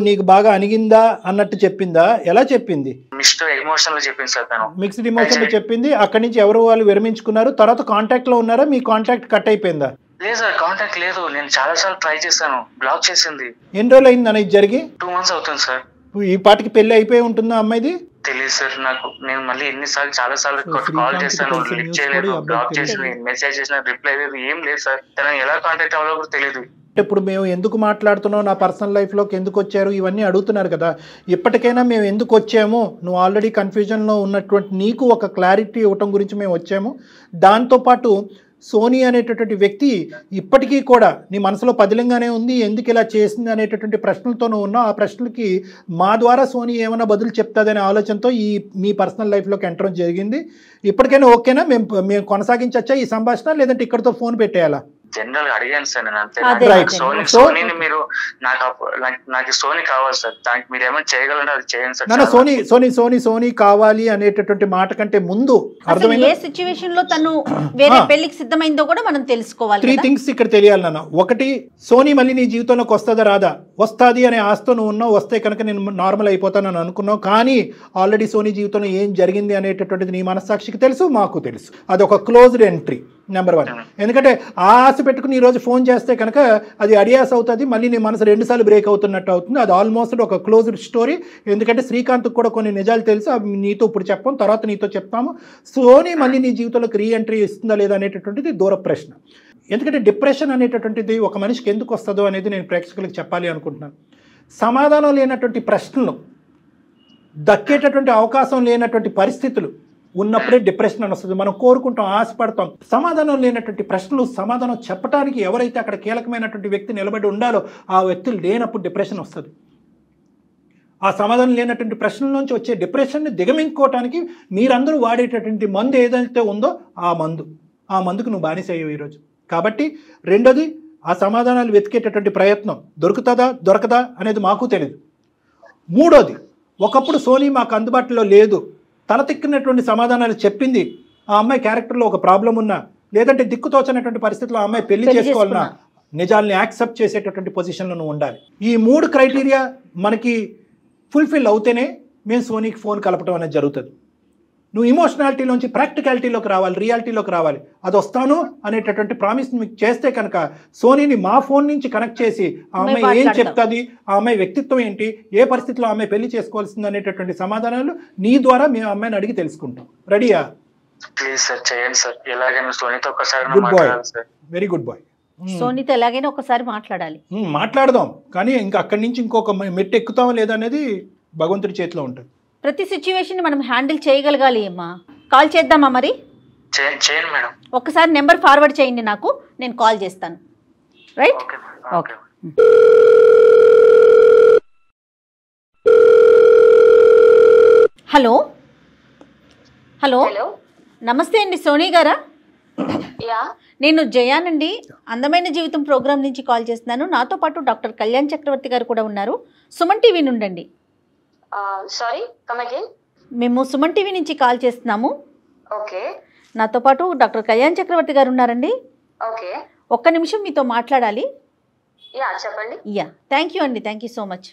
నీకు బాగా అనిగిందా అన్నట్టు చెప్పిందా, ఎలా చెప్పింది? మిక్స్డ్ ఎమోషన్ లో చెప్పింది సార్ తను. మిక్స్డ్ ఎమోషన్ లో చెప్పింది. అక్కడి నుంచి ఎవరు వాళ్ళు విరమించుకున్నారు, తర్వాత కాంటాక్ట్ లో ఉన్నారా, మీ కాంటాక్ట్ కట్ అయిపోయిందా? లేదు సార్, కాంటాక్ట్ లేదు. నేను చాలా సార్లు ట్రై చేశాను, బ్లాక్ చేసింది. ఎన్ని రోజులు అయింది అనేది జరిగి? 2 months అవుతుంది సార్. ఈ పాటికి పెళ్లి అయిపోయి ఉంటుందా అమ్మాయిది? తెలియదు సార్ నాకు. నేను మళ్ళీ ఎన్నిసార్లు చాలా సార్లు కాల్ చేశాను, లిఫ్ట్ చేయలేదు, బ్లాక్ చేసింది, మెసేజ్ చేసిన రిప్లై లేదు, ఏం లేదు సార్. తనని ఎలా కాంటాక్ట్ అవ్వాలో కూడా తెలియదు. ఇప్పుడు మేము ఎందుకు మాట్లాడుతున్నావు, నా పర్సనల్ లైఫ్లోకి ఎందుకు వచ్చారు, ఇవన్నీ అడుగుతున్నారు కదా. ఇప్పటికైనా మేము ఎందుకు వచ్చాము, నువ్వు ఆల్రెడీ కన్ఫ్యూజన్లో ఉన్నటువంటి నీకు ఒక క్లారిటీ ఇవ్వటం గురించి మేము వచ్చాము. దాంతోపాటు సోనీ అనేటటువంటి వ్యక్తి ఇప్పటికీ కూడా నీ మనసులో పదిలంగానే ఉంది, ఎందుకు ఇలా చేసింది అనేటటువంటి ప్రశ్నలతో నువ్వు ఉన్నావు. ఆ ప్రశ్నలకి మా ద్వారా సోనీ ఏమైనా బదులు చెప్తాదనే ఆలోచనతో మీ పర్సనల్ లైఫ్లోకి ఎంటర్ జరిగింది. ఇప్పటికైనా ఓకేనా, మేము కొనసాగించచ్చా ఈ సంభాషణ, లేదంటే ఇక్కడితో ఫోన్ పెట్టేయాలా? జనరల్ గా అడిగాను సార్ నేను అంతే. Right. సోనీని మీరు నాకు సోనీ కావాలి సార్, దానికి మీరు ఏమైనా చేయగలంటే అది చేయండి సార్. సోనీ సోనీ సోనీ సోనీ కావాలి అనేటటువంటి మాట కంటే ముందు ఏ సిచ్యువేషన్ లో తను వేరే పెళ్లికి సిద్ధమైందో కూడా మనం తెలుసుకోవాలి. 3 things ఇక్కడ తెలియాలి నాన్న. ఒకటి, సోనీ మళ్ళీ నీ జీవితంలోకి వస్తుందా రాదా? వస్తుంది అనే ఆశతో నువ్వు ఉన్నావు. వస్తే కనుక నేను నార్మల్ అయిపోతానని అనుకున్నావు. కానీ ఆల్రెడీ సోనీ జీవితంలో ఏం జరిగింది అనేటటువంటిది నీ మనస్సాక్షికి తెలుసు, మాకు తెలుసు. అదొక క్లోజ్డ్ ఎంట్రీ నెంబర్ 1. ఎందుకంటే ఆ ఆశ పెట్టుకుని ఈరోజు ఫోన్ చేస్తే కనుక అది అడియాస్ అవుతుంది, మళ్ళీ నీ మనసు 2 సార్లు బ్రేక్ అవుతున్నట్టు అవుతుంది. అది ఆల్మోస్ట్ ఒక క్లోజ్డ్ స్టోరీ. ఎందుకంటే శ్రీకాంత్కి కూడా కొన్ని నిజాలు తెలుసు, అవి నీతో ఇప్పుడు చెప్పాం, తర్వాత నీతో చెప్తాము. సోనీ మళ్ళీ నీ జీవితంలోకి రీఎంట్రీ ఇస్తుందా లేదా అనేటటువంటిది దూర ప్రశ్న. ఎందుకంటే డిప్రెషన్ అనేటటువంటిది ఒక మనిషికి ఎందుకు వస్తుందో అనేది నేను ప్రేక్షకులకు చెప్పాలి అనుకుంటున్నాను. సమాధానం లేనటువంటి ప్రశ్నలు, దక్కేటటువంటి అవకాశం లేనటువంటి పరిస్థితులు ఉన్నప్పుడే డిప్రెషన్ అని వస్తుంది. మనం కోరుకుంటాం, ఆశపడతాం. సమాధానం లేనటువంటి ప్రశ్నలు సమాధానం చెప్పడానికి ఎవరైతే అక్కడ కీలకమైనటువంటి వ్యక్తి నిలబడి ఉండాలో ఆ వ్యక్తులు లేనప్పుడు డిప్రెషన్ వస్తుంది. ఆ సమాధానం లేనటువంటి ప్రశ్నల నుంచి వచ్చే డిప్రెషన్ని దిగమించుకోవటానికి మీరందరూ వాడేటటువంటి మందు ఏదైతే ఉందో ఆ మందుకు నువ్వు బానిస అయ్యావు ఈరోజు. కాబట్టి రెండోది, ఆ సమాధానాలు వెతికేటటువంటి ప్రయత్నం దొరకదా అనేది మాకు తెలియదు. మూడోది, ఒకప్పుడు సోనీ మాకు అందుబాటులో లేదు, తలతిక్కినటువంటి సమాధానాలు చెప్పింది. ఆ అమ్మాయి క్యారెక్టర్లో ఒక ప్రాబ్లం ఉన్నా, లేదంటే దిక్కుతోచనటువంటి పరిస్థితుల్లో ఆ అమ్మాయి పెళ్లి చేసుకోవాలన్నా నిజాల్ని యాక్సెప్ట్ చేసేటటువంటి పొజిషన్లో నువ్వు ఉండాలి. ఈ 3 క్రైటీరియా మనకి ఫుల్ఫిల్ అవుతేనే మేము సోనీకి ఫోన్ కలపడం అనేది జరుగుతుంది. నువ్వు ఇమోషనాలిటీలోంచి ప్రాక్టికాలిటీలోకి రావాలి, రియాలిటీలోకి రావాలి. అది వస్తాను అనేటటువంటి ప్రామిస్ మీకు చేస్తే కనుక సోనీని మా ఫోన్ నుంచి కనెక్ట్ చేసి ఆ అమ్మాయి ఏం చెప్తుంది, ఆ అమ్మాయి వ్యక్తిత్వం ఏంటి, ఏ పరిస్థితిలో ఆమె పెళ్లి చేసుకోవాల్సింది అనేటటువంటి సమాధానాలు నీ ద్వారా మేము అమ్మాయిని అడిగి తెలుసుకుంటాం. రెడీయా? ప్లీజ్ సార్ చేయండి సార్. ఎలాగైనా సోనీతో ఒకసారి good boy, very good boy. సోనీతో ఎలాగైనా ఒకసారి మాట్లాడాలి, మాట్లాడదాం. కానీ ఇంకా అక్కడి నుంచి ఇంకొక మెట్టు ఎక్కుతామా లేదా అనేది భగవంతుడి చేతిలో ఉంటుంది. ప్రతి సిచ్యువేషన్ మనం హ్యాండిల్ చేయగలగాలి. అమ్మా కాల్ చేద్దామా మరి? చేయండి మేడం. ఒకసారి నెంబర్ ఫార్వర్డ్ చేయండి నాకు, నేను కాల్ చేస్తాను. రైట్? ఓకే. హలో హలో నమస్తే అండి, సోనీ గారా? నేను జయానండి, అందమైన జీవితం ప్రోగ్రామ్ నుంచి కాల్ చేస్తున్నాను. నాతో పాటు డాక్టర్ కళ్యాణ్ చక్రవర్తి గారు కూడా ఉన్నారు. సుమన్ టీవీ నుండి. Sorry, come again. మేము సుమన్ టీవీ నుంచి కాల్ చేస్తున్నాము. ఓకే. నాతో పాటు డాక్టర్ కళ్యాణ్ చక్రవర్తి గారు ఉన్నారండి. ఓకే. ఒక్క నిమిషం మీతో మాట్లాడాలి. యా చెప్పండి. థ్యాంక్ యూ అండి, thank you so much.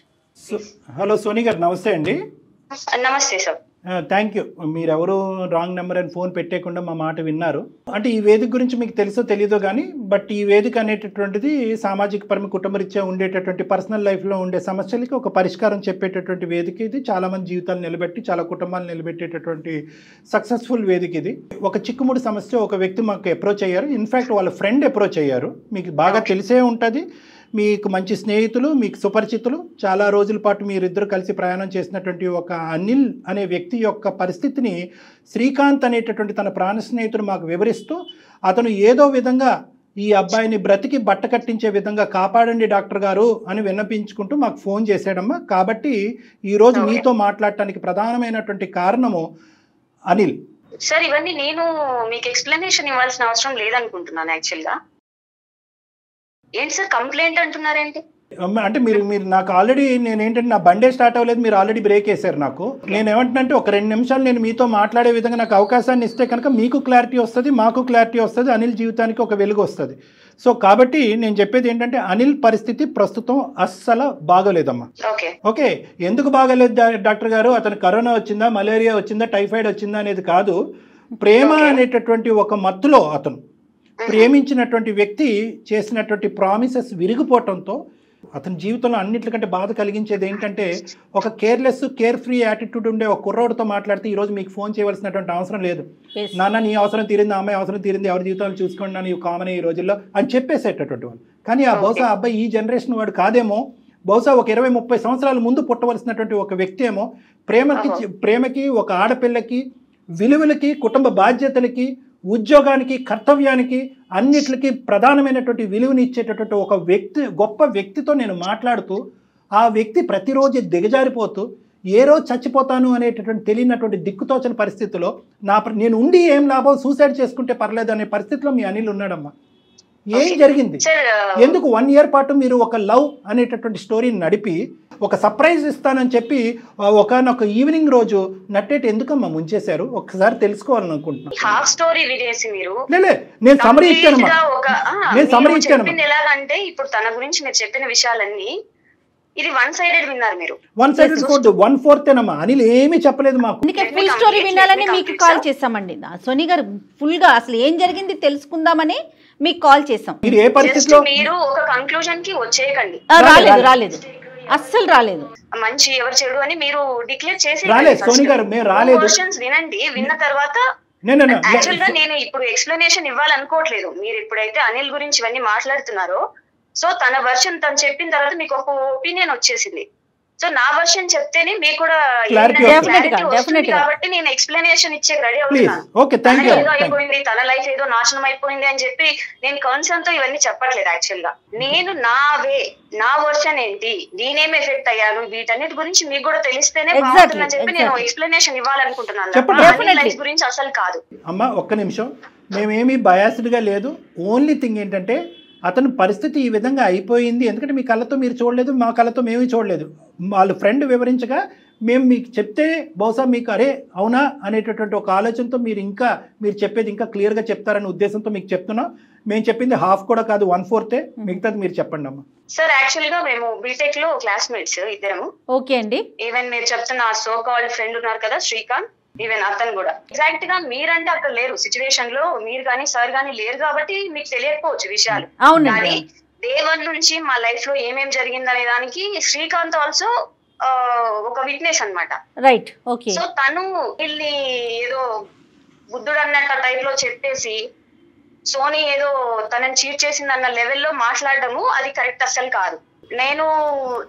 Hello Soni గారు, నమస్తే అండి. నమస్తే సార్. Thank you. మీరెవరు రాంగ్ నెంబర్ అని ఫోన్ పెట్టేయకుండా మా మాట విన్నారు. అంటే ఈ వేదిక గురించి మీకు తెలుసో తెలీదో కానీ, బట్ ఈ వేదిక అనేటటువంటిది సామాజిక పరమ కుటుంబరీత్యా ఉండేటటువంటి పర్సనల్ లైఫ్లో ఉండే సమస్యలకి ఒక పరిష్కారం చెప్పేటటువంటి వేదిక ఇది. చాలామంది జీవితాలు నిలబెట్టి చాలా కుటుంబాలు నిలబెట్టేటటువంటి సక్సెస్ఫుల్ వేదిక ఇది. ఒక చిక్కుముడి సమస్య ఒక వ్యక్తి మాకు అప్రోచ్ అయ్యారు. ఇన్ఫ్యాక్ట్ వాళ్ళ ఫ్రెండ్ అప్రోచ్ అయ్యారు. మీకు బాగా తెలిసే ఉంటుంది, మీకు మంచి స్నేహితులు, మీకు సుపరిచితులు, చాలా రోజుల పాటు మీరిద్దరు కలిసి ప్రయాణం చేసినటువంటి ఒక అనిల్ అనే వ్యక్తి యొక్క పరిస్థితిని శ్రీకాంత్ అనేటటువంటి తన ప్రాణ స్నేహితుడు మాకు వివరిస్తూ, అతను ఏదో విధంగా ఈ అబ్బాయిని బ్రతికి బట్ట కట్టించే విధంగా కాపాడండి డాక్టర్ గారు అని విన్నపించుకుంటూ మాకు ఫోన్ చేశాడమ్మా. కాబట్టి ఈరోజు మీతో మాట్లాడటానికి ప్రధానమైనటువంటి కారణము అనిల్. సార్, ఇవన్నీ నేను మీకు ఎక్స్ప్లెనేషన్ ఇవ్వాల్సిన అవసరం లేదనుకుంటున్నాను యాక్చువల్గా. ఏంటి సార్ కంప్లైంట్ అంటున్నారేంటి? అంటే మీరు నాకు ఆల్రెడీ నేనేంటంటే నా బండే స్టార్ట్ అవ్వలేదు, మీరు ఆల్రెడీ బ్రేక్ వేశారు. నాకు నేను ఏమంటున్నానంటే ఒక 2 నిమిషాలు నేను మీతో మాట్లాడే విధంగా నాకు అవకాశాన్ని ఇస్తే కనుక మీకు క్లారిటీ వస్తుంది, మాకు క్లారిటీ వస్తుంది, అనిల్ జీవితానికి ఒక వెలుగు వస్తుంది. సో కాబట్టి నేను చెప్పేది ఏంటంటే అనిల్ పరిస్థితి ప్రస్తుతం అస్సలు బాగోలేదమ్మా. ఓకే, ఎందుకు బాగోలేదు డాక్టర్ గారు? అతను కరోనా వచ్చిందా, మలేరియా వచ్చిందా, టైఫాయిడ్ వచ్చిందా అనేది కాదు. ప్రేమ అనేటటువంటి ఒక మత్తులో అతను ప్రేమించినటువంటి వ్యక్తి చేసినటువంటి ప్రామిసెస్ విరిగిపోవటంతో అతని జీవితంలో అన్నిటికంటే బాధ కలిగించేది ఏంటంటే ఒక కేర్ ఫ్రీ యాటిట్యూడ్ ఉండే ఒక కుర్రోడితో మాట్లాడితే ఈరోజు మీకు ఫోన్ చేయవలసినటువంటి అవసరం లేదు, నాన్న నీ అవసరం తీరింది, అమ్మాయి అవసరం తీరింది, ఎవరి జీవితాలు చూసుకోండి నన్ను కామన్ ఈ రోజుల్లో అని చెప్పేసేటటువంటి వాళ్ళు. కానీ ఆ బహుశా అబ్బాయి ఈ జనరేషన్ వాడు కాదేమో, బహుశా ఒక 20-30 సంవత్సరాల ముందు పుట్టవలసినటువంటి ఒక వ్యక్తి ఏమో ప్రేమకి ఒక ఆడపిల్లకి విలువలకి కుటుంబ బాధ్యతలకి ఉద్యోగానికి కర్తవ్యానికి అన్నిటికీ ప్రధానమైనటువంటి విలువని ఇచ్చేటటువంటి ఒక వ్యక్తి గొప్ప వ్యక్తితో నేను మాట్లాడుతూ ఆ వ్యక్తి ప్రతిరోజు దిగజారిపోతూ ఏ రోజు చచ్చిపోతాను అనేటటువంటి తెలియనటువంటి దిక్కుతోచని పరిస్థితిలో నేను ఉండి ఏం లాభం సూసైడ్ చేసుకుంటే పర్లేదు అనే పరిస్థితిలో మీ అనిల్ ఉన్నాడమ్మా. ఏం జరిగింది? ఎందుకు 1 year పాటు మీరు ఒక లవ్ అనేటటువంటి స్టోరీని నడిపి ఒక సర్ప్రైజ్ ఇస్తానని చెప్పి ఒకనొక ఈవినింగ్ రోజు నట్టేటి ఎందుకమ్మా ముంచేశారు? ఒకసారి తెలుసుకోవాలని అనుకుంటున్నాను. హాఫ్ స్టోరీ వినేసి మీరు నేను సమరీ ఇచ్చాను. ఎలాగంటే ఇప్పుడు తన గురించి మీరు చెప్పిన విషయాలన్నీ ఇది 1-sided విన్నారు మీరు. 1-sided 1/4 ఏనమ్మా. అనిల్ ఏమీ చెప్పలేదు మాకు. ఫుల్ స్టోరీ వినాలని మీకు కాల్ చేసామండి. సోనీ గారు ఫుల్ గా అసలు ఏం జరిగింది తెలుసుకుందామని మీకు కాల్ చేసాం. మీరు ఏ పరిస్థితిలో మీరు ఒక కంక్లూజన్ కి వచ్చేయకండి. రాలేదు అస్సలు రాలేదు. మంచి ఎవరు చెడు అని మీరు డిక్లేర్ చేసి సోనీ గారు మేము రాలేదు. వినండి, విన్న తర్వాత యాక్చువల్ గా నేను ఇప్పుడు ఎక్స్ప్లెనేషన్ ఇవ్వాలనుకోవట్లేదు. మీరు ఇప్పుడైతే అనిల్ గురించి ఇవన్నీ మాట్లాడుతున్నారో సో తన వర్షన్ తను చెప్పిన తర్వాత మీకు ఒక ఒపీనియన్ వచ్చేసింది. సో నా వర్షన్ చెప్తేనే మీకు కూడా కాబట్టి నేను ఎక్స్ప్లెనేషన్ ఇచ్చే రెడీ అవుతున్నాను. ఏదో అయిపోయింది, తన లైఫ్ ఏదో నాశనం అయిపోయింది అని చెప్పి నేను కన్సర్న్ తో ఇవన్నీ చెప్పట్లేదు. యాక్చువల్ గా నేను నా వర్షన్ ఏంటి, నేనేం ఎఫెక్ట్ అయ్యాను, వీటన్నిటి గురించి మీకు కూడా తెలిస్తేనే బాగుంటుందని చెప్పి నేను ఎక్స్ప్లెనేషన్ ఇవ్వాలనుకుంటున్నాను. లైఫ్ గురించి అసలు కాదు. అమ్మా ఒక్క నిమిషం, మేమేమి బయాస్డ్ గా లేదు. ఓన్లీ థింగ్ ఏంటంటే అతని పరిస్థితి ఈ విధంగా అయిపోయింది. ఎందుకంటే మీ కళ్ళతో మీరు చూడలేదు, మా కళ్ళతో మేమీ చూడలేదు. వాళ్ళు ఫ్రెండ్ వివరించగా మేము మీకు చెప్తే బహుశా మీకు అరే అవునా అనేటటువంటి ఒక ఆలోచనతో మీరు చెప్పేది ఇంకా క్లియర్గా చెప్తారనే ఉద్దేశంతో మీకు చెప్తున్నాం. మేము చెప్పింది హాఫ్ కూడా కాదు, 1/4. మిగతాది మీరు చెప్పండి అమ్మా. సార్ యాక్చువల్ గా మేము బీటెక్ లో క్లాస్మేట్స్ ఇద్దరము. ఓకే అండి. ఈవెన్ మీరు చెప్తున్న సో కాల్డ్ ఫ్రెండ్ ఉన్నారు కదా శ్రీకాంత్, ఈవెన్ అతను కూడా ఎగ్జాక్ట్ గా మీరంటే అక్కడ లేరు సిచ్యువేషన్ లో, మీరు కానీ సార్ కానీ లేరు కాబట్టి మీకు తెలియకపోవచ్చు విషయాలు. కానీ డే 1 నుంచి మా లైఫ్ లో ఏమేం జరిగింది అనే దానికి శ్రీకాంత్ ఆల్సో ఒక విట్నెస్ అన్నమాట. రైట్. ఓకే. సో తను వీళ్ళని ఏదో బుద్ధుడు అన్నట్టు టైప్ లో చెప్పేసి సోనీ ఏదో తనని చీట్ చేసింది అన్న లెవెల్లో మాట్లాడడము అది కరెక్ట్ అస్సలు కాదు.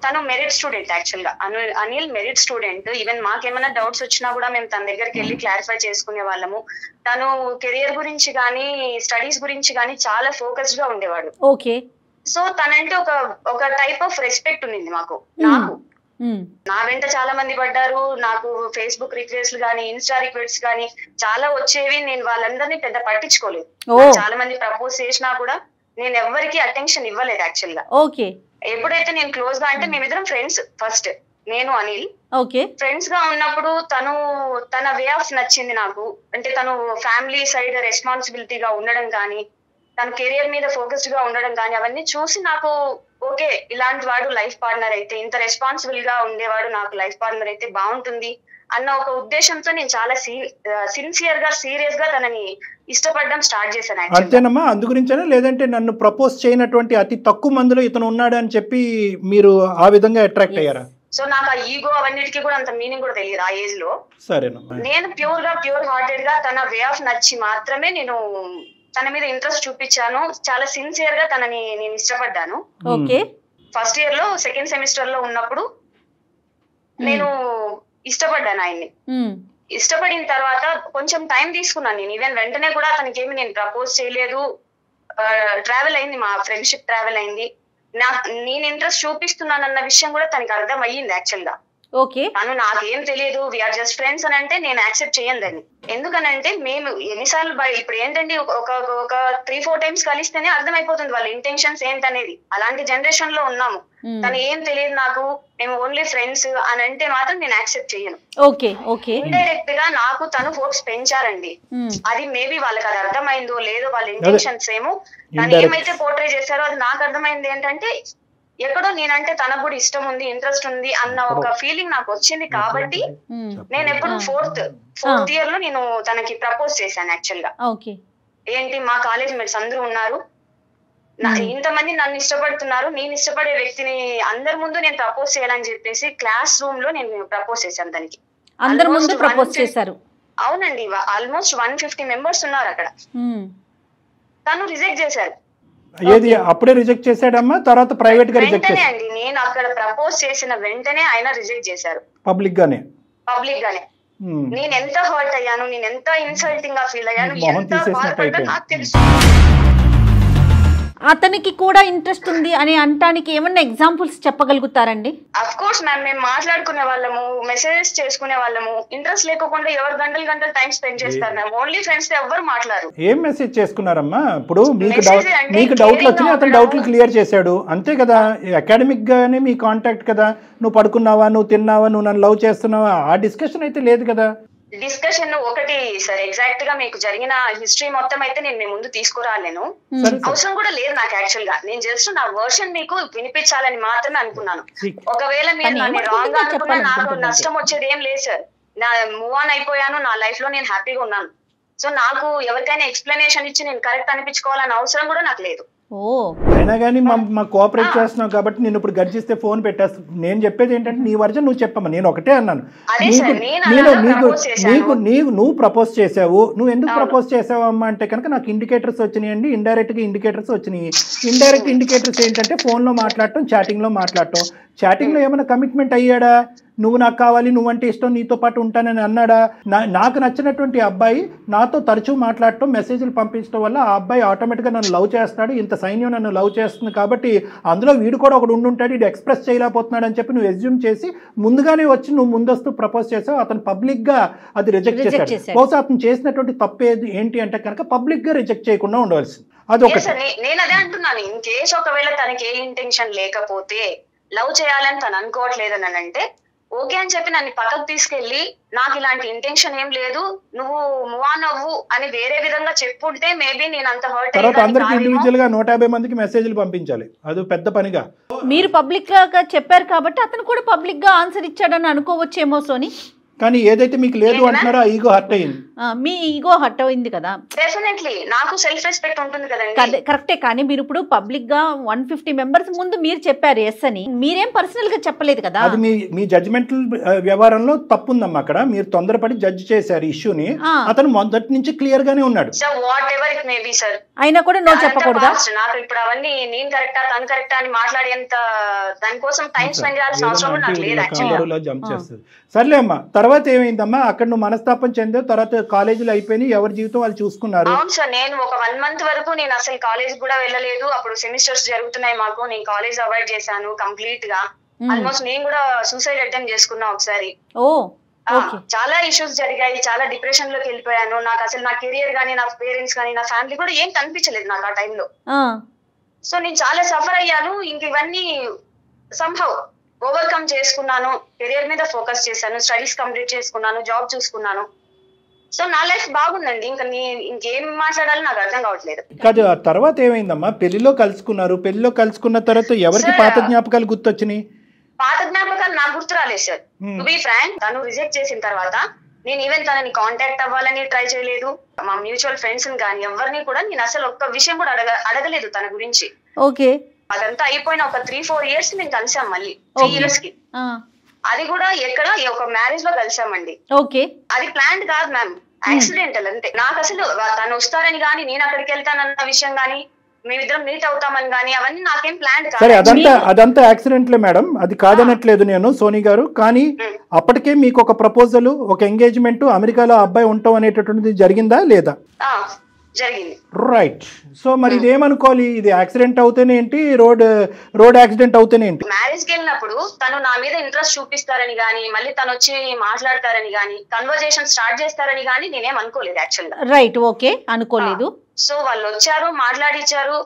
తను మెరిట్ స్టూడెంట్ యాక్చువల్ గా, అనిల్ మెరిట్ స్టూడెంట్. ఈవెన్ మాకేమైనా డౌట్స్ వచ్చినా కూడా మేము తన దగ్గరికి వెళ్ళి క్లారిఫై చేసుకునే వాళ్ళము. తను కెరియర్ గురించి కానీ స్టడీస్ గురించి కానీ చాలా ఫోకస్డ్ గా ఉండేవాడు. ఓకే. సో తనంటే ఒక టైప్ ఆఫ్ రెస్పెక్ట్ ఉంది మాకు. నా వెంట చాలా మంది పడ్డారు. నాకు ఫేస్బుక్ రిక్వెస్ట్లు గానీ ఇన్స్టా రిక్వెస్ట్ గానీ చాలా వచ్చేవి. నేను వాళ్ళందరినీ పెద్ద పట్టించుకోలేదు. చాలా మంది ప్రపోజ్ చేసినా కూడా నేను ఎవరికి అటెన్షన్ ఇవ్వలేదు యాక్చువల్ గా. ఓకే. ఎప్పుడైతే నేను క్లోజ్ గా అంటే మేమిద్దరం ఫ్రెండ్స్ ఫస్ట్, నేను అనిల్. ఓకే. ఫ్రెండ్స్ గా ఉన్నప్పుడు తన వే ఆఫ్ నచ్చింది నాకు. అంటే తను ఫ్యామిలీ సైడ్ రెస్పాన్సిబిలిటీగా ఉండడం కానీ, తన కెరియర్ మీద ఫోకస్డ్ గా ఉండడం కానీ అవన్నీ చూసి నాకు ఓకే ఇలాంటి వాడు లైఫ్ పార్ట్నర్ అయితే, ఇంత రెస్పాన్సిబుల్ గా ఉండేవాడు నాకు లైఫ్ పార్ట్నర్ అయితే బాగుంటుంది అన్న ఒక ఉద్దేశంతో నేను చాలా సిన్సియర్ గా సీరియస్ గా తనని ఇష్టపడడం స్టార్ట్ చేశాను. అంతేనమ్మా? అందు గురించేనా, లేదంటే నన్ను ప్రపోజ్ చేయనటువంటి అతి తక్కువ మందిలో ఇతను ఉన్నాడు అని చెప్పి మీరు ఆ విధంగా అట్రాక్ట్ అయ్యారా? సో నాకు ఆ ఈగో అవన్నిటికీ కూడా అంత మీనింగ్ కూడా తెలియదు ఆ ఏజ్ లో. సరేనమ్మా. నేను ప్యూర్ హార్టెడ్ గా తన వే ఆఫ్ నచ్చి మాత్రమే నేను తన మీద ఇంట్రెస్ట్ చూపించాను. చాలా సిన్సియర్ గా తనని నేను ఇష్టపడ్డాను. ఓకే. ఫస్ట్ ఇయర్ లో సెకండ్ సెమిస్టర్ లో ఉన్నప్పుడు నేను ఇష్టపడ్డాను ఆయన్ని. ఇష్టపడిన తర్వాత కొంచెం టైం తీసుకున్నాను నేను. ఈవెన్ వెంటనే కూడా తనకి ఏమి నేను ప్రపోజ్ చేయలేదు. ట్రావెల్ అయింది, మా ఫ్రెండ్షిప్ ట్రావెల్ అయింది. నేను ఇంట్రెస్ట్ చూపిస్తున్నానన్న విషయం కూడా తనకి అర్థం అయ్యింది యాక్చువల్ గా. ఓకే. తను నాకేం తెలియదు, వీఆర్ జస్ట్ ఫ్రెండ్స్ అని అంటే నేను యాక్సెప్ట్ చేయండి. ఎందుకనంటే మేము ఎన్నిసార్లు ఇప్పుడు ఏంటంటే ఒక 3-4 టైమ్స్ కలిస్తేనే అర్థమైపోతుంది వాళ్ళ ఇంటెన్షన్స్ ఏంటనేది. అలాంటి జనరేషన్ లో ఉన్నాము. తను ఏం తెలియదు నాకు, మేము ఓన్లీ ఫ్రెండ్స్ అని అంటే మాత్రం నేను యాక్సెప్ట్ చేయను. ఓకే. ఓకే. ఇండైరెక్ట్ గా నాకు తను హోప్స్ పెంచారండి. అది మేబీ వాళ్ళకి అది అర్థమైందో లేదో, వాళ్ళ ఇంటెన్షన్స్ ఏమో తను ఏమైతే పోర్ట్రే చేశారో అది నాకు అర్థమైంది. ఏంటంటే ఎక్కడో నేనంటే తనకు కూడా ఇష్టం ఉంది, ఇంట్రెస్ట్ ఉంది అన్న ఒక ఫీలింగ్ నాకు వచ్చింది. కాబట్టి నేను ఎప్పుడు ఫోర్త్ ఇయర్ లో నేను తనకి ప్రపోజ్ చేశాను యాక్చువల్ గా. ఏంటి మా కాలేజ్ మేట్స్ అందరూ ఉన్నారు, ఇంతమంది నన్ను ఇష్టపడుతున్నారు, నేను ఇష్టపడే వ్యక్తిని అందరి ముందు నేను ప్రపోజ్ చేయాలని చెప్పేసి క్లాస్ రూమ్ లో నేను ప్రపోజ్ చేశాను దానికి. అందరి ముందు ప్రపోజ్ చేశారు? అవునండి, ఆల్మోస్ట్ 150 మెంబర్స్ ఉన్నారు అక్కడ. తను రిజెక్ట్ చేశారు. ఏది అప్పుడే రిజెక్ట్ చేశాడమ్మా, తర్వాత ప్రైవేట్ గా రిజెక్ట్ చేశారు? అండి నేను అక్కడ ప్రపోజ్ చేసిన వెంటనే ఆయన రిజెక్ట్ చేశారు పబ్లిక్ గానే. నేను ఎంత హర్ట్ అయ్యాను, నేను ఎంత ఇన్సల్టింగ్ గా ఫీల్ అయ్యాను, ఎంత బాధపడ్డా నాకు తెలుసు. అతనికి కూడా ఇంట్రెస్ట్ ఉంది అని అనటానికి ఏమన్నా ఎగ్జాంపుల్స్ చెప్పగలుగుతారండి? అఫ్ కోర్స్ మ్యామ్, మేము మాట్లాడుకునే వాళ్ళము, మెసేజెస్ చేసుకునే వాళ్ళము. ఇంట్రెస్ట్ లేకుండా ఎవరు గంటలు టైం స్పెండ్ చేస్తారు మ్యామ్. ఓన్లీ ఫ్రెండ్స్ తో ఎవరు మాట్లాడరు. ఏం మెసేజ్ చేసుకున్నారమ్మా? ఇప్పుడు మీకు డౌట్లు వచ్చినాయి, అతను డౌట్లు క్లియర్ చేశాడు అంతే కదా. అకాడమిక్ గానే మీ కాంటాక్ట్ కదా. నువ్వు పడుకున్నావా, నువ్వు తిన్నావా, నువ్వు నన్ను లవ్ చేస్తున్నావా, ఆ డిస్కషన్ అయితే లేదు కదా. డిస్కషన్ ఒకటి సార్, ఎగ్జాక్ట్ గా మీకు జరిగిన హిస్టరీ మొత్తం అయితే నేను మీ ముందు తీసుకురాలేను, అవసరం కూడా లేదు నాకు. యాక్చువల్ గా నేను జస్ట్ నా వర్షన్ మీకు వినిపించాలని మాత్రమే అనుకున్నాను. ఒకవేళ మీరు నన్ను రాంగ్ గా అనుకున్నా నాకు నష్టం వచ్చేది ఏం లేదు సార్. నా మూవ్ ఆన్ అయిపోయాను, నా లైఫ్ లో నేను హ్యాపీగా ఉన్నాను. సో నాకు ఎవరికైనా ఎక్స్ప్లెనేషన్ ఇచ్చి నేను కరెక్ట్ అనిపించుకోవాలని అవసరం కూడా నాకు లేదు. అయినా కానీ మా కోఆపరేట్ చేస్తున్నావు కాబట్టి నేను ఇప్పుడు గర్జిస్తే ఫోన్ పెట్టేస్తాను. నేను చెప్పేది ఏంటంటే నీ వర్జన్ నువ్వు చెప్పమ్మా. నేను ఒకటే అన్నాను, నువ్వు ప్రపోజ్ చేసావు, నువ్వు ఎందుకు ప్రపోజ్ చేసావు అమ్మా అంటే కనుక నాకు ఇండికేటర్స్ వచ్చినాయండి, ఇండైరెక్ట్ గా ఇండికేటర్స్ వచ్చినాయి. ఇండైరెక్ట్ ఇండికేటర్స్ ఏంటంటే ఫోన్ లో మాట్లాడటం, చాటింగ్ లో మాట్లాడటం. చాటింగ్ లో ఏమైనా కమిట్మెంట్ అయ్యాడా? నువ్వు నాకు కావాలి, నువ్వంటే ఇష్టం, నీతో పాటు ఉంటానని అన్నాడా? నాకు నచ్చినటువంటి అబ్బాయి నాతో తరచూ మాట్లాడటం, మెసేజ్లు పంపించడం వల్ల ఆ అబ్బాయి ఆటోమేటిక్గా నన్ను లవ్ చేస్తాడు, ఇంత సైన్యం నన్ను లవ్ చేస్తుంది కాబట్టి అందులో వీడు కూడా ఒకడు ఉండుంటాడు, ఇది ఎక్స్ప్రెస్ చేయలేకపోతున్నాడు అని చెప్పి నువ్వు ఎస్యూమ్ చేసి ముందుగానే వచ్చి నువ్వు ముందస్తు ప్రపోజ్ చేసావు. అతను పబ్లిక్గా అది రిజెక్ట్ చేశాడు. బహుశా అతను చేసినటువంటి తప్పేది ఏంటి అంటే కనుక పబ్లిక్గా రిజెక్ట్ చేయకుండా ఉండవలసింది. అదొకటి. నేను అదే అంటున్నాను, ఇన్ కేసు ఒకవేళ తనకి ఏ ఇంటెన్షన్ లేకపోతే, లవ్ చేయాలని తను అనుకోవట్లేదని అంటే ఓకే అని చెప్పి నన్ను పక్కకు తీసుకెళ్లి నాకు ఇలాంటి ఇంటెన్షన్ ఏం లేదు, నువ్వు మూవ్ ఆన్ అవ్వు అని వేరే విధంగా చెప్పుంటే మేబీ నేను అంత హర్ట్. తర్వాత అందరికి ఇండివిజువల్ గా 150 మందికి మెసేజ్లు పంపించాలి, అది పెద్ద పనిగా. మీరు పబ్లిక్ గా చెప్పారు కాబట్టి అతను కూడా పబ్లిక్ గా ఆన్సర్ ఇచ్చాడని అనుకోవచ్చేమో సోని. కానీ ఏదైతే మీకు లేదు అంటున్నారో ఆ ఈగో హర్ట్ అయింది. మీ ఈగో హర్ట్ అయింది కదా. డెఫినెట్లీ నాకు సెల్ఫ్ రెస్పెక్ట్ ఉంటుంది కదండి. కరెక్టే, కానీ మీరు ఇప్పుడు పబ్లిక్ గా 150 మెంబర్స్ ముందు మీరు చెప్పారు ఎస్ అని, మీరేం పర్సనల్ గా చెప్పలేదు కదా. అది మీ జడ్జిమెంటల్ వ్యవహారంలో తప్పు ఉందమ్మా. అక్కడ మీరు తొందరపడి జడ్జ్ చేశారు ఇష్యూని. అతను మొదటి నుంచి క్లియర్ గానే ఉన్నాడు. అయినా కూడా నో చెప్పకూడదా? నాకు ఇప్పుడు అవన్నీ నేను కరెక్టా తను కరెక్టా అని మాట్లాడేంత దానికోసం టైం స్పెండ్ చేయాల్సిన అవసరం నాకు లేదు. సర్లే అమ్మా, తర్వాత ఏమైందమ్మా? అక్కడ నువ్వు మనస్తాపం చెందావు, తర్వాత కాలేజీలో అయిపోయి ఎవరి జీవితం వాళ్ళు చూసుకున్నారు. అవును సార్, నేను ఒక 1 month వరకు నేను అసలు కాలేజ్ కూడా వెళ్ళలేదు. అప్పుడు సెమిస్టర్స్ జరుగుతున్నాయి మాకు, నేను కాలేజ్ అవాయిడ్ చేశాను కంప్లీట్ గా. ఆల్మోస్ట్ నేను కూడా సూసైడ్ అటెంప్ట్ చేసుకున్నా ఒకసారి. చాలా ఇష్యూస్ జరిగాయి, చాలా డిప్రెషన్ లోకి వెళ్ళిపోయాను. నాకు అసలు నా కెరియర్ గానీ, నా పేరెంట్స్ గానీ, నా ఫ్యామిలీ కూడా ఏం కనిపించలేదు నాకు ఆ టైంలో. సో నేను చాలా సఫర్ అయ్యాను. ఇంక ఇవన్నీ సంహౌ ఓవర్కమ్ చేసుకున్నాను, కెరియర్ మీద ఫోకస్ చేశాను, స్టడీస్ కంప్లీట్ చేసుకున్నాను, జాబ్ చూసుకున్నాను. సో నా లైఫ్ బాగుందండి. ఇంకా ఇంకేం మాట్లాడాలో నాకు అర్థం కావట్లేదు. కాదు, ఆ తర్వాత ఏమైందమ్మా? పెళ్లిలో కలుసుకున్నారు. పెళ్లిలో కలుసుకున్న తర్వాత ఎవరికి పాత జ్ఞాపకాలు గుర్తొచ్చినాయి? పాత జ్ఞాపకాలు నాకు గుర్తు రాలేదు సార్. టు బి ఫ్రాంక్, తను రిజెక్ట్ చేసిన తర్వాత నేను ఈవెన్ తనని కాంటాక్ట్ అవ్వాలని ట్రై చేయలేదు. మా మ్యూచువల్ ఫ్రెండ్స్ కానీ ఎవరిని కూడా నేను అసలు ఒక్క విషయం కూడా అడగలేదు తన గురించి. ఓకే, అదంతా అయిపోయిన ఒక 3-4 years మేము కలిసాం మళ్ళీ. 3 years కి. అది కూడా ఎక్కడ ఒక మ్యారేజ్ లో కలిసామండి. ఓకే, అది ప్లాన్డ్ కాదు మ్యామ్, యాక్సిడెంటల్ అంతే. నాకు అసలు తను వస్తారని గానీ, నేను అక్కడికి వెళ్తానన్న విషయం గానీ, మేమిద్దరం మీట్ అవుతామని గానీ అవన్నీ నాకేం ప్లాన్ కాదు. అదంతా యాక్సిడెంట్లే మేడం, అది కాదనట్లేదు నేను సోని గారు. కానీ అప్పటికే మీకు ఒక ప్రపోజల్, ఒక ఎంగేజ్మెంట్, అమెరికాలో అబ్బాయి ఉంటాం అనేటటువంటిది జరిగిందా లేదా? జరిగింది. రైట్. సో మరి ఇదేమనుకోవాలి? ఇది యాక్సిడెంట్ అవుతేనే ఏంటి, రోడ్ యాక్సిడెంట్ అవుతేనే ఏంటి? మ్యారేజ్ కి వెళ్ళినప్పుడు తను నా మీద ఇంట్రెస్ట్ చూపిస్తారని గానీ, మళ్ళీ తను వచ్చి మాట్లాడతారని గానీ, కన్వర్జేషన్ స్టార్ట్ చేస్తారని గానీ నేనేం అనుకోలేదు యాక్చువల్ గా. రైట్, ఓకే, అనుకోలేదు. సో వాళ్ళు వచ్చారు, మాట్లాడిచ్చారు.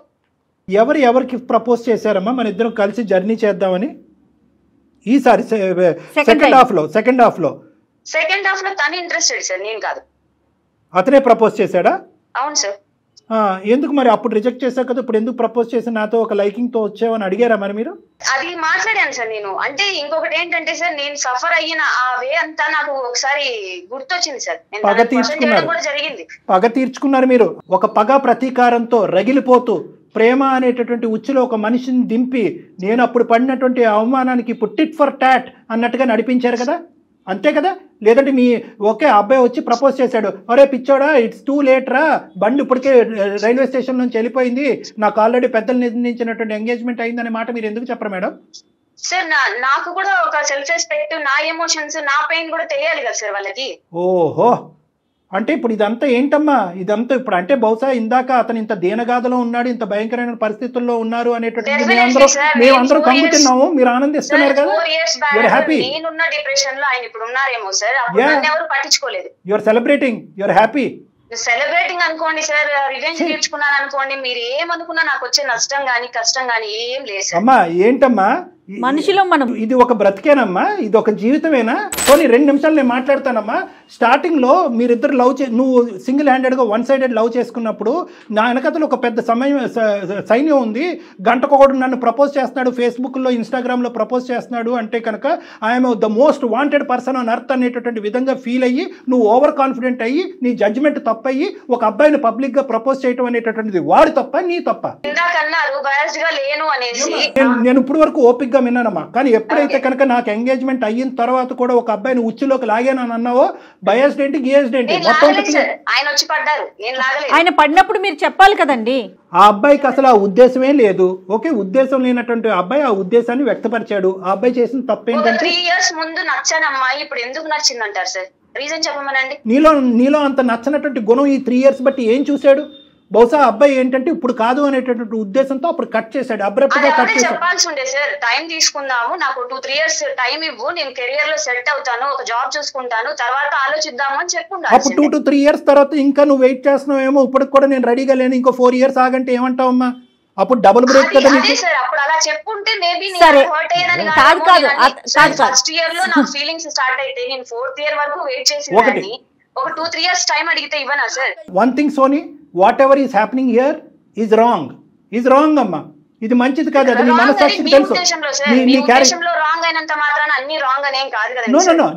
ఎవరికి ప్రపోజ్ చేశారమ్మా మన ఇద్దరం కలిసి జర్నీ చేద్దామని? ఈసారి సెకండ్ హాఫ్ లో తను ఇంట్రెస్టెడ్ సార్, నేను కాదు. అతనే ప్రపోజ్ చేశాడా? అవును సార్. ఎందుకు మరి అప్పుడు రిజెక్ట్ చేశావు కదా, ఇప్పుడు ఎందుకు ప్రపోజ్ చేసి నాతో ఒక లైకింగ్ తో వచ్చావని అడిగారా మరి మీరు? అది మాట్లాడాను సార్ నేను. అంటే ఇంకొకటి ఏంటంటే సార్, నేను సఫర్ అయిన ఆ వే అంతా నాకు ఒకసారి గుర్తొచ్చింది సార్. పగ తీర్చుకున్నారు, జరిగింది, పగ తీర్చుకున్నారు మీరు. ఒక పగ ప్రతీకారంతో రగిలిపోతూ ప్రేమ అనేటటువంటి ఉచ్చులో ఒక మనిషిని దింపి నేను అప్పుడు పడినటువంటి అవమానానికి ఇప్పుడు టిట్ ఫర్ టాట్ అన్నట్టుగా నడిపించారు కదా, అంతే కదా? లేదంటే మీ ఒకే అబ్బాయి వచ్చి ప్రపోజ్ చేశాడు, అరే పిచ్చోడా ఇట్స్ టూ లేట్ రా, బండి ఇప్పటికే రైల్వే స్టేషన్ నుంచి వెళ్ళిపోయింది, నాకు ఆల్రెడీ పెద్దలు నిర్ణయించినటువంటి ఎంగేజ్మెంట్ అయిందనే మాట మీరు ఎందుకు చెప్పరు మేడం? సార్ నాకు కూడా ఒక సెల్ఫ్ రెస్పెక్ట్, నా ఎమోషన్స్, నా పెయిన్ కూడా తెలియాలి కదా సార్ వాళ్ళకి. ఓహో, అంటే ఇప్పుడు ఇదంతా ఏంటమ్మా, ఇదంతా ఇప్పుడు అంటే బహుశా ఇందాక అతను ఇంత దీనగాథలో ఉన్నాడు, ఇంత భయంకరమైన పరిస్థితుల్లో ఉన్నారు అనేటువంటి మేమందరం కమ్ముతున్నాము, మీరు ఆనందిస్తున్నారు కదా, హ్యాపీ. నేనున్న డిప్రెషన్ లో ఆయన ఇప్పుడు ఉన్నారేమో సార్, ఎవరు పట్టించుకోలేదు. You're celebrating, you're happy. Celebrating అనుకోండి సార్, రివెంజ్ తీర్చుకున్నాను అనుకోండి, మీరు ఏమనుకున్నా నాకు వచ్చే నష్టం గానీ కష్టం గానీ ఏం లేదు. అమ్మా ఏంటమ్మా మనిషిలో మనం, ఇది ఒక బ్రతికేనమ్మా, ఇది ఒక జీవితమేనా? కొన్ని 2 నిమిషాలు నేను మాట్లాడతానమ్మా. స్టార్టింగ్ లో మీరిద్దరు నువ్వు సింగిల్ హ్యాండెడ్గా వన్ సైడెడ్ లవ్ చేసుకున్నప్పుడు నా వెనకతలో ఒక పెద్ద సైన్యం ఉంది, గంటకొకడు నన్ను ప్రపోజ్ చేస్తున్నాడు, ఫేస్బుక్లో ఇన్స్టాగ్రామ్లో ప్రపోజ్ చేస్తున్నాడు అంటే కనుక I'm the most wanted person on earth అనేటటువంటి విధంగా ఫీల్ అయ్యి నువ్వు ఓవర్ కాన్ఫిడెంట్ అయ్యి నీ జడ్జిమెంట్ తప్పయ్యి ఒక అబ్బాయిని పబ్లిక్ గా ప్రపోజ్ చేయడం అనేటటువంటిది వాడు తప్ప నీ తప్ప? నేను ఇప్పుడు వరకు ఓపిక్ విన్నానమ్మా, కానీ ఎప్పుడైతే కనుక నాకు ఎంగేజ్మెంట్ అయిన తర్వాత కూడా ఒక అబ్బాయిని ఉచ్చులోకి లాగానని అన్నావో బయాస్డ్ ఏంటి గియాస్డ్ ఏంటి మొత్తం ఆయన పడినప్పుడు మీరు చెప్పాలి కదండి. ఆ అబ్బాయికి అసలు ఆ ఉద్దేశమే లేదు. ఓకే, ఉద్దేశం లేనటువంటి అబ్బాయి ఆ ఉద్దేశాన్ని వ్యక్తపరిచాడు. ఆ అబ్బాయి చేసిన తప్పేంటంటే 3 years ముందు నచ్చాను అమ్మాయి, ఇప్పుడు ఎందుకు నచ్చిందంటారు సార్? రీజన్ చెప్పమనండి. నీలో అంత నచ్చినటువంటి గుణం ఈ 3 years బట్టి ఏం చూశాడు? బహుశా అబ్బాయి ఏంటంటే ఇప్పుడు కాదు అనేటటువంటి ఉద్దేశంతో అప్పుడు కట్ చేశాడు, అబ్రప్ట్ గా కట్ చేశాడు. చెప్పాల్సి ఉండే సార్, టైం తీసుకుందాము, నాకు 2-3 years టైం ఇవ్వు, నేను కెరియర్ లో సెట్ అవుతాను, ఒక జాబ్ చూసుకుంటాను, తర్వాత ఆలోచిద్దాము అని చెప్పుకుంటాను. అప్పుడు 2-3 years తర్వాత ఇంకా నువ్వు వెయిట్ చేస్తున్నావేమో, ఇప్పటికి కూడా నేను రెడీగా లేను, ఇంకో 4 years ఆగంటే ఏమంటావమ్మా? అప్పుడు డబుల్ బ్రేక్ కదా సార్. అప్పుడు అలా చెప్పుంటే మేబీ ఫస్ట్ ఇయర్ లో నాకు ఫీలింగ్స్ స్టార్ట్ అయితే నేను 4th year వరకు వెయిట్ చేసేదాన్ని, ఒక 2-3 years టైం అడిగితే ఇవ్వనా sir? One thing Soni, whatever is happening here is wrong అమ్మా, ఇది మంచిది కాదు, అది నీ మనస్సాక్షికి తెలుసు.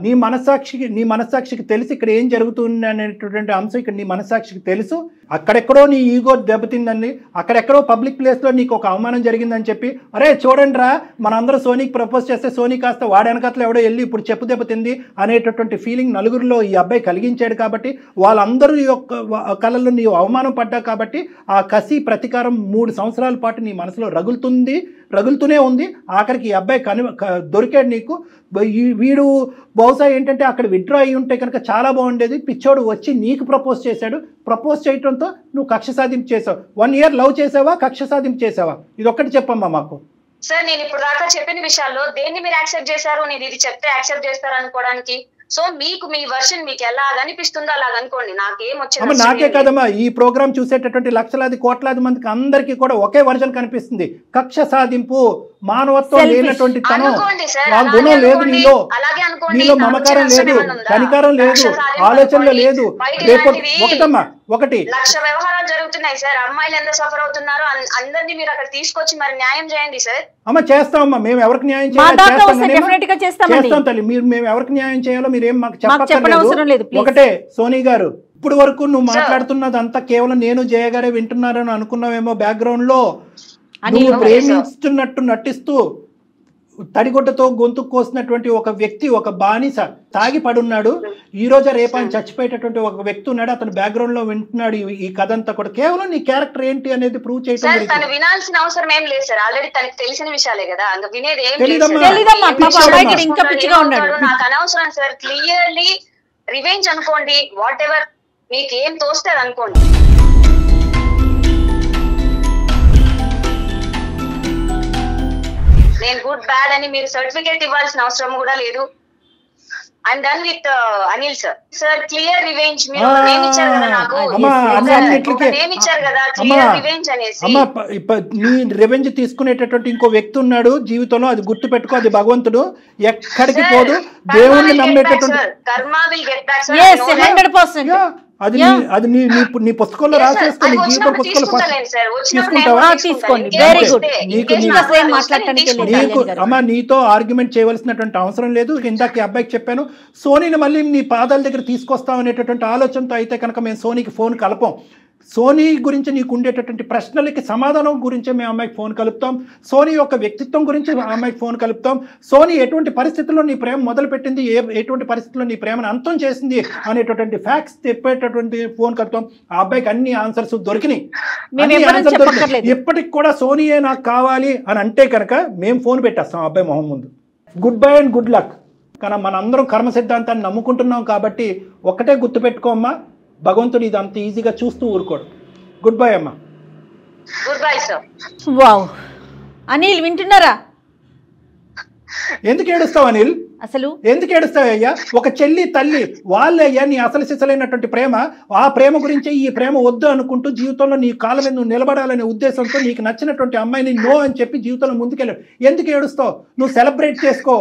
నీ మనస్సాక్షికి తెలిసి ఇక్కడ ఏం జరుగుతుంది అనేటువంటి అంశం ఇక్కడ నీ మనస్సాక్షికి తెలుసు. అక్కడెక్కడో నీ ఈగో దెబ్బతిందండి, అక్కడెక్కడో పబ్లిక్ ప్లేస్ లో నీకు ఒక అవమానం జరిగిందని చెప్పి అరే చూడండి రా మనందరూ సోనీకి ప్రపోజ్ చేస్తే సోనీ కాస్త వాడెనకట్లో ఎవడో వెళ్ళి ఇప్పుడు చెప్పు దెబ్బతింది అనేటటువంటి ఫీలింగ్ నలుగురిలో ఈ అబ్బాయి కలిగించాడు. కాబట్టి వాళ్ళందరూ యొక్క కళల్లో నీవు అవమానం పడ్డా కాబట్టి ఆ కసి ప్రతీకారం 3 సంవత్సరాల పాటు నీ మనసులో రగులుతూనే ఉంది. ఆఖరికి ఈ అబ్బాయి దొరికాడు నీకు. వీడు బహుశా ఏంటంటే అక్కడ విత్డ్రా అయ్యి ఉంటే కనుక చాలా బాగుండేది. పిచ్చోడు వచ్చి నీకు ప్రపోజ్ చేశాడు, ప్రపోజ్ చేయడంతో నువ్వు కక్ష సాధింపు చేసావు. 1 year లవ్ చేసావా, కక్ష సాధింపు చేసావా? ఇది ఒక్కటి చెప్పమ్మా మాకు. సార్ నేను ఇప్పుడు దాకా చెప్పిన విషయాల్లో దేన్ని మీరు యాక్సెప్ట్ చేశారు? నేను ఇది చెప్తే యాక్సెప్ట్ చేస్తారు అనుకోవడానికి. సో మీకు మీ వర్షన్ మీకు ఎలా అనిపిస్తుందో అలాగ అనుకోండి, నాకేం వచ్చింది. నాకే కదమ్మా, ఈ ప్రోగ్రామ్ చూసేటటువంటి లక్షలాది కోట్లాది మందికి అందరికీ కూడా ఒకే వర్షన్ కనిపిస్తుంది. కక్ష సాధింపు, మానవత్వం లేనటువంటి తనం, ఆ గుణం లేదు నీలో. నీలో మమకారం లేదు, కనికారం లేదు, ఆలోచనలో లేదు. ఒకటి లక్ష వ్యవహారాలు జరుగుతున్నాయి సార్, అమ్మాయిలు ఎంత సఫర్ అవుతున్నారో అందరినీ మీరు అక్కడ తీసుకొచ్చి మరి న్యాయం చేయండి సార్. అమ్మ చేస్తామమ్మా, మేము ఎవరికి న్యాయం చేయాలి చేస్తాం తల్లి. మేము ఎవరికి న్యాయం చేయాలో మీరేం మాకు చెప్పక్కర్లేదు. ఒకటే సోనీ గారు, ఇప్పుడు వరకు నువ్వు మాట్లాడుతున్నదంతా కేవలం నేను జయ గారే వింటున్నారని అనుకున్నావేమో. బ్యాక్గ్రౌండ్ లో నువ్వు ప్రేమిస్తున్నట్టు నటిస్తూ తడిగొడ్డతో గొంతు కోసినటువంటి ఒక వ్యక్తి, ఒక బానిస తాగి పడున్నాడు. ఈ రోజు రేపని చచ్చిపోయేటటువంటి ఒక వ్యక్తి ఉన్నాడు, అతను బ్యాక్గ్రౌండ్ లో వింటున్నాడు ఈ కథ అంతా కూడా. కేవలం నీ క్యారెక్టర్ ఏంటి అనేది ప్రూవ్ చేయడం. తను వినాల్సిన అవసరం ఏం లేదు సార్, ఆల్రెడీ తనకి తెలిసిన విషయాలే కదా, వినేది ఏం నాకు అనవసరం సార్. క్లియర్లీ రివెంజ్ అనుకోండి, వాట్ ఎవర్ మీకు ఏం తోస్తే అనుకోండి. నేను గుడ్ బ్యాడ్ అని మీరు సర్టిఫికేట్ ఇవ్వాల్సిన అవసరం కూడా లేదు. I'm done with Anil sir. Sir clear revenge, మీరు నేమ్ ఇచ్చారు కదా నాకు, నేమ్ ఇచ్చారు కదా క్లియర్ రివెంజ్ అనేసి. నీ రివెంజ్ తీసుకునేటటువంటి ఇంకో వ్యక్తి ఉన్నాడు జీవితంలో, అది గుర్తు పెట్టుకో. అది భగవంతుడు, ఎక్కడికి పోదు. దేవుణ్ణి నమ్మేటటువంటి కర్మ విల్ గెట్ బ్యాక్ సార్. అది అది నీ పుస్తకంలో రాసేసుకో, నీ జీవితం పుస్తకంలో తీసుకుంటావా? నీకు అమ్మా నీతో ఆర్గ్యుమెంట్ చేయవలసినటువంటి అవసరం లేదు. ఇందాక అబ్బాయికి చెప్పాను, సోనీని మళ్ళీ నీ పాదాల దగ్గర తీసుకొస్తాం అనేటటువంటి ఆలోచనతో అయితే కనుక మేము సోనీకి ఫోన్ కలపం. సోనీ గురించి నీకు ఉండేటటువంటి ప్రశ్నలకి సమాధానం గురించి మేము అమ్మాయికి ఫోన్ కలుపుతాం. సోనీ యొక్క వ్యక్తిత్వం గురించి అమ్మాయికి ఫోన్ కలుపుతాం. సోనీ ఎటువంటి పరిస్థితుల్లో నీ ప్రేమ మొదలుపెట్టింది, ఎటువంటి పరిస్థితుల్లో నీ ప్రేమను అంతం చేసింది అనేటటువంటి ఫ్యాక్ట్స్ చెప్పేటటువంటి ఫోన్ కలుపుతాం. ఆ అబ్బాయికి అన్ని ఆన్సర్స్ దొరికినాయి. ఇప్పటికి కూడా సోనీయే నాకు కావాలి అని అంటే కనుక మేము ఫోన్ పెట్టేస్తాం అబ్బాయి మొహం ముందు. Good bye and good luck. కానీ మనందరం కర్మ సిద్ధాంతాన్ని నమ్ముకుంటున్నాం కాబట్టి ఒక్కటే గుర్తుపెట్టుకోమ్మా, భగవంతుడు ఇది అంత ఈజీగా చూస్తూ ఊరుకోడు. గుడ్ బై అమ్మా. Good bye sir. Wow Anil వింటున్నారా? ఎందుకు ఏడుస్తావు అనిల్? అసలు ఎందుకు ఏడుస్తావు అయ్యా? ఒక చెల్లి తల్లి వాళ్ళయ్యా నీ అసలు సిసలైనటువంటి ప్రేమ. ఆ ప్రేమ గురించి ఈ ప్రేమ వద్దు అనుకుంటూ జీవితంలో నీ కాళ్ళ మీద నువ్వు నిలబడాలనే ఉద్దేశంతో నీకు నచ్చినటువంటి అమ్మాయిని నో అని చెప్పి జీవితంలో ముందుకెళ్ళాడు. ఎందుకు ఏడుస్తావు? నువ్వు సెలబ్రేట్ చేసుకో.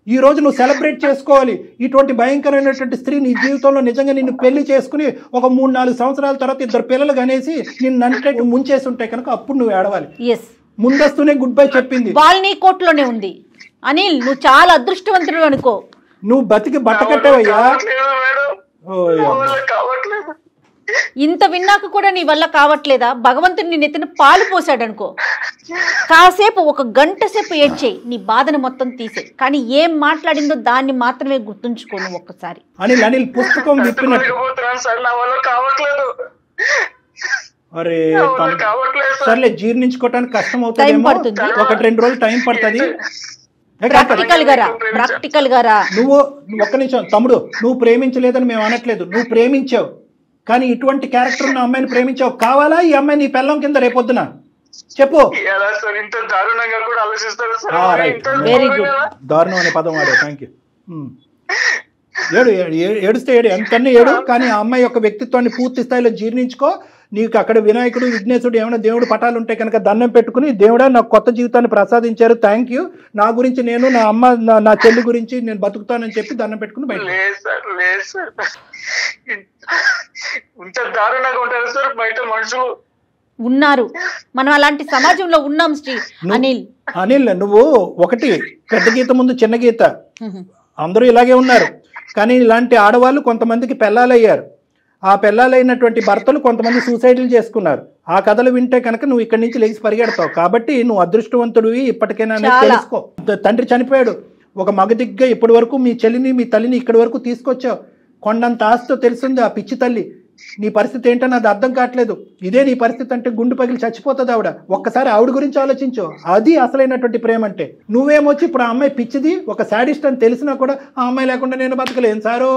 ఈ రోజు నువ్వు సెలబ్రేట్ చేసుకోవాలి. ఇటువంటి భయంకరమైనటువంటి స్త్రీ నీ జీవితంలో నిజంగా నిన్ను పెళ్లి చేసుకుని ఒక 3-4 సంవత్సరాల తర్వాత 2 పిల్లలు కనేసి నిన్ను అంటే ముంచేసి ఉంటాయి కనుక అప్పుడు నువ్వు ఏడవాలి. ముందస్తునే గుడ్ బై చెప్పింది. బాల్ నీ కోర్టులోనే ఉంది అనిల్. నువ్వు చాలా అదృష్టవంతుడు అనుకో. నువ్వు బతికి బట్ట కట్టావయ్యా. ఇంత విన్నాక కూడా నీ వల్ల కావట్లేదా? భగవంతుడు నీ నెత్తిన పాలు పోసాడు అనుకో. కాసేపు 1 గంట సేపు ఏడ్చేయి, నీ బాధను మొత్తం తీసే. కానీ ఏం మాట్లాడిందో దాన్ని మాత్రమే గుర్తుంచుకోను ఒక్కసారి. అనిల్ పుస్తకం అరే సర్లే, జీర్ణించుకోవటానికి కష్టం అవుతుంది, పడుతుంది. 1-2 రోజులు టైం పడుతుంది. ప్రాక్టికల్ గారా నువ్వు ఒక్క నిమిషం తమ్ముడు, నువ్వు ప్రేమించలేదని మేము అనట్లేదు, నువ్వు ప్రేమించావు. కానీ ఇటువంటి క్యారెక్టర్ ఉన్న అమ్మాయిని ప్రేమించావు. కావాలా ఈ అమ్మాయి నీ పెళ్ళం కింద రేపొద్దున? చెప్పు. Very good. దారుణం అనే పదం వాడు. Thank you. ఏడుస్తే ఎంతన్నీ ఏడు, కానీ ఆ అమ్మాయి యొక్క వ్యక్తిత్వాన్ని పూర్తి స్థాయిలో జీర్ణించుకో. నీకు అక్కడ వినాయకుడు, విఘ్నేశుడు, ఏమైనా దేవుడు పటాలు ఉంటాయి కనుక దండం పెట్టుకుని, దేవుడా నాకు కొత్త జీవితాన్ని ప్రసాదించారు, థ్యాంక్ యూ, నా గురించి నేను, నా అమ్మ, నా చెల్లి గురించి నేను బతుకుతానని చెప్పి దండం పెట్టుకుని బయట. బయట మనుషులు ఉన్నారు, మనం అలాంటి సమాజంలో ఉన్నాం శ్రీ. అనిల్ నువ్వు ఒకటి పెద్ద గీత ముందు చిన్న గీత, అందరూ ఇలాగే ఉన్నారు. కానీ ఇలాంటి ఆడవాళ్ళు కొంతమందికి పెళ్ళాలయ్యారు. ఆ పెళ్ళాలైనటువంటి భర్తలు కొంతమంది సూసైడ్లు చేసుకున్నారు. ఆ కథలు వింటే కనుక నువ్వు ఇక్కడి నుంచి లేచి పరిగెడతావు. కాబట్టి నువ్వు అదృష్టవంతుడివి ఇప్పటికైనా తెలుసుకో. తండ్రి చనిపోయాడు, ఒక మగదిగ్గా ఇప్పటి వరకు మీ చెల్లిని, మీ తల్లిని ఇక్కడి వరకు తీసుకొచ్చావు. కొండంత ఆస్తితో తెలిసింది ఆ పిచ్చి తల్లి. నీ పరిస్థితి ఏంటని అది అర్థం కావట్లేదు. ఇదే నీ పరిస్థితి అంటే గుండు పగిలి చచ్చిపోతుంది ఆవిడ. ఒక్కసారి ఆవిడ గురించి ఆలోచించు. అది అసలైనటువంటి ప్రేమ అంటే. నువ్వేమొచ్చి ఇప్పుడు ఆ అమ్మాయి పిచ్చిది, ఒక శాడిస్ట్ అని తెలిసినా కూడా ఆ అమ్మాయి లేకుండా నేను బతకలేను సారో,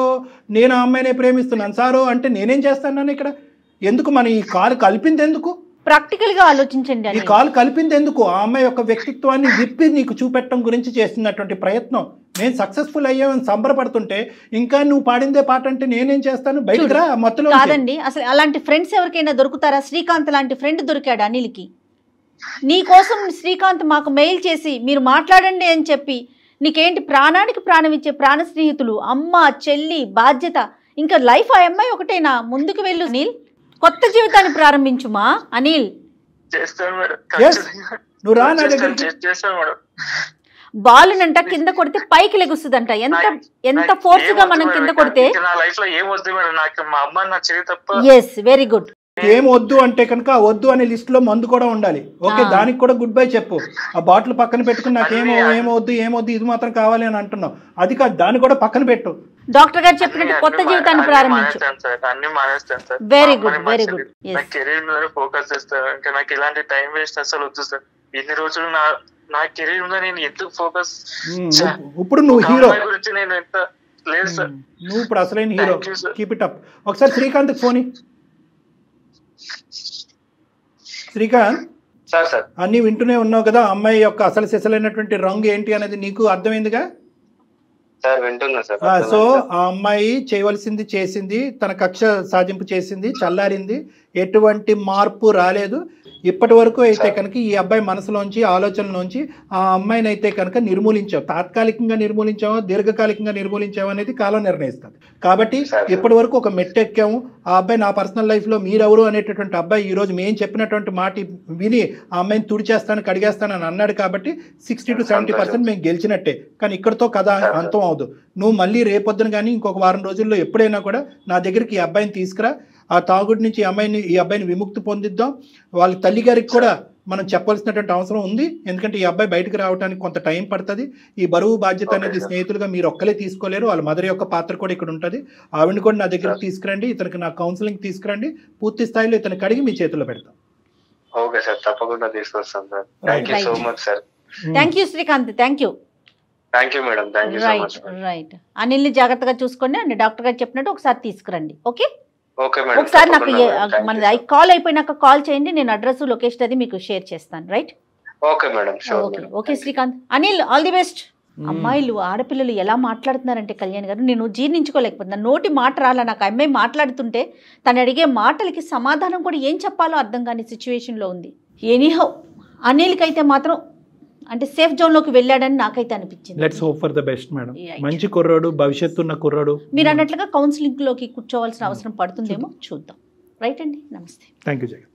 నేను ఆ అమ్మాయినే ప్రేమిస్తున్నాను సారో అంటే నేనేం చేస్తాను ఇక్కడ? ఎందుకు మనం ఈ కాలు కలిపింది ఎందుకు? ప్రాక్టికల్ గా ఆలోచించండి. ఈ కాలు కలిపింది ఎందుకు? ఆ అమ్మాయి యొక్క వ్యక్తిత్వాన్ని విప్పి నీకు చూపెట్టడం గురించి చేస్తున్నటువంటి ప్రయత్నం. నేను సక్సెస్ఫుల్ అయ్యామని సంబరపడుతుంటే ఇంకా నువ్వు పాడిందే పాట అంటే నేనేం చేస్తాను? బయటకు రా మొత్తం. కాదండి, అసలు అలాంటి ఫ్రెండ్స్ ఎవరికైనా దొరుకుతారా? శ్రీకాంత్ లాంటి ఫ్రెండ్ దొరికాడు అనిల్కి. నీ కోసం శ్రీకాంత్ మాకు మెయిల్ చేసి మీరు మాట్లాడండి అని చెప్పి, నీకేంటి ప్రాణానికి ప్రాణం ఇచ్చే ప్రాణ స్నేహితులు, అమ్మ, చెల్లి, బాధ్యత, ఇంకా లైఫ్ ఆ అమ్మాయి ఒకటేనా? ముందుకు వెళ్ళు అనిల్, కొత్త జీవితాన్ని ప్రారంభించుమా అనిల్. బాలునంట కింద కొడితే పైకి లెగుస్తుందంట. ఎంత ఫోర్స్ గా మనం కింద కొడితే. Yes, very good. ఏం వద్దు అంటే కనుక వద్దు అనే లిస్ట్ లో మందు కూడా ఉండాలి. ఓకే, దానికి కూడా గుడ్ బై చెప్పు. ఆ బాటిల్ పక్కన పెట్టుకుని నాకేమో ఏమొద్దు ఇది మాత్రం కావాలి అని అంటున్నావు. అది కాదు, దాన్ని కూడా పక్కన పెట్టు. డాక్టర్ గారు చెప్పినట్టు కొత్త జీవితాన్ని ప్రారంభించు. Very good, very good. Career మీద ఫోకస్ చేస్తాను. ఇంకా నాకు ఇలాంటి టైం వేస్ట్ అసలు వద్దు సార్. ఇన్ని రోజులు నా కెరీర్ మీద నేను ఎందుకు ఫోకస్? ఇప్పుడు నువ్వు హీరో గురించి నేను ఎంత లేదు సార్. నువ్వు ఇప్పుడు అసలైన హీరో. Keep it up. ఒకసారి శ్రీకాంత్ ఫోన్. శ్రీకాంత్ సార్, అన్ని వింటూనే ఉన్నావు కదా? అమ్మాయి యొక్క అసలు సిసలైనటువంటి రంగు ఏంటి అనేది నీకు అర్థమైందిగా? సో ఆ అమ్మాయి చేయవలసింది చేసింది, తన కక్ష సాధింపు చేసింది, చల్లారింది, ఎటువంటి మార్పు రాలేదు. ఇప్పటి వరకు అయితే కనుక ఈ అబ్బాయి మనసులోంచి ఆలోచనలోంచి ఆ అమ్మాయిని అయితే కనుక నిర్మూలించావు. తాత్కాలికంగా నిర్మూలించావో దీర్ఘకాలికంగా నిర్మూలించావో అనేది కాలం నిర్ణయిస్తుంది. కాబట్టి ఇప్పటి వరకు ఒక మెట్టెక్కాము. ఆ అబ్బాయి నా పర్సనల్ లైఫ్లో మీరెవరు అనేటటువంటి అబ్బాయి ఈరోజు మేము చెప్పినటువంటి మాట విని ఆ అమ్మాయిని తుడిచేస్తాను కడిగేస్తానని అన్నాడు. కాబట్టి 60 to 70% మేము గెలిచినట్టే. కానీ ఇక్కడితో కథ అంతం అవదు. నువ్వు మళ్ళీ రేపొద్దున కానీ ఇంకొక వారం రోజుల్లో ఎప్పుడైనా కూడా నా దగ్గరికి ఈ అబ్బాయిని తీసుకురా. ఆ తాగుడి నుంచి ఈ అబ్బాయిని విముక్తి పొందిద్దాం. వాళ్ళ తల్లి గారికి కూడా మనం చెప్పాల్సినటువంటి అవసరం ఉంది. ఎందుకంటే ఈ అబ్బాయి బయటకు రావడానికి కొంత టైం పడుతుంది. ఈ బరువు బాధ్యత అనేది స్నేహితులుగా మీరు ఒక్కలే తీసుకోలేరు. వాళ్ళ మదర్ యొక్క పాత్ర కూడా ఇక్కడ ఉంటుంది. ఆవిడని కూడా నా దగ్గరికి తీసుకురండి. ఇతనికి నా కౌన్సిలింగ్ తీసుకురండి. పూర్తి స్థాయిలో ఇతనికి అడిగి మీ చేతిలో పెడతాం. ఓకే సార్, తప్పకుండా తీసుకొస్తాం sir. Thank you so much sir. Thank you Srikanth. Thank you. Thank you madam. Thank you so much. Right. అనిల్ని జాగ్రత్తగా చూసుకోండి అండి. డాక్టర్ గారు చెప్పినట్టు ఒకసారి తీసుకురండి. ఓకే. Okay madam. ఒకసారి నాకు మన కాల్ అయిపోయినాక కాల్ చేయండి. నేను అడ్రస్ లొకేషన్ అది మీకు షేర్ చేస్తాను. Right. Okay madam. Okay. Okay Srikanth. Anil, all the best. అమ్మాయిలు ఆడపిల్లలు ఎలా మాట్లాడుతున్నారంటే కళ్యాణ్ గారు నేను జీర్ణించుకోలేకపోతున్నా. నోటి మాట రాలా నాకు. అమ్మాయి మాట్లాడుతుంటే తను అడిగే మాటలకి సమాధానం కూడా ఏం చెప్పాలో అర్థం కాని సిచ్యువేషన్లో ఉంది. ఎనీహౌ అనిల్కి అయితే మాత్రం అంటే సేఫ్ జోన్లోకి వెళ్ళాడని నాకైతే అనిపించింది. Let's hope for the best madam. మంచి కుర్రాడు, భవిష్యత్తు ఉన్న కుర్రాడు. మీరు అన్నట్లుగా కౌన్సిలింగ్లోకి కూర్చోవాల్సిన అవసరం పడుతుందేమో చూద్దాం. రైట్ అండి. నమస్తే. Thank you Jagan.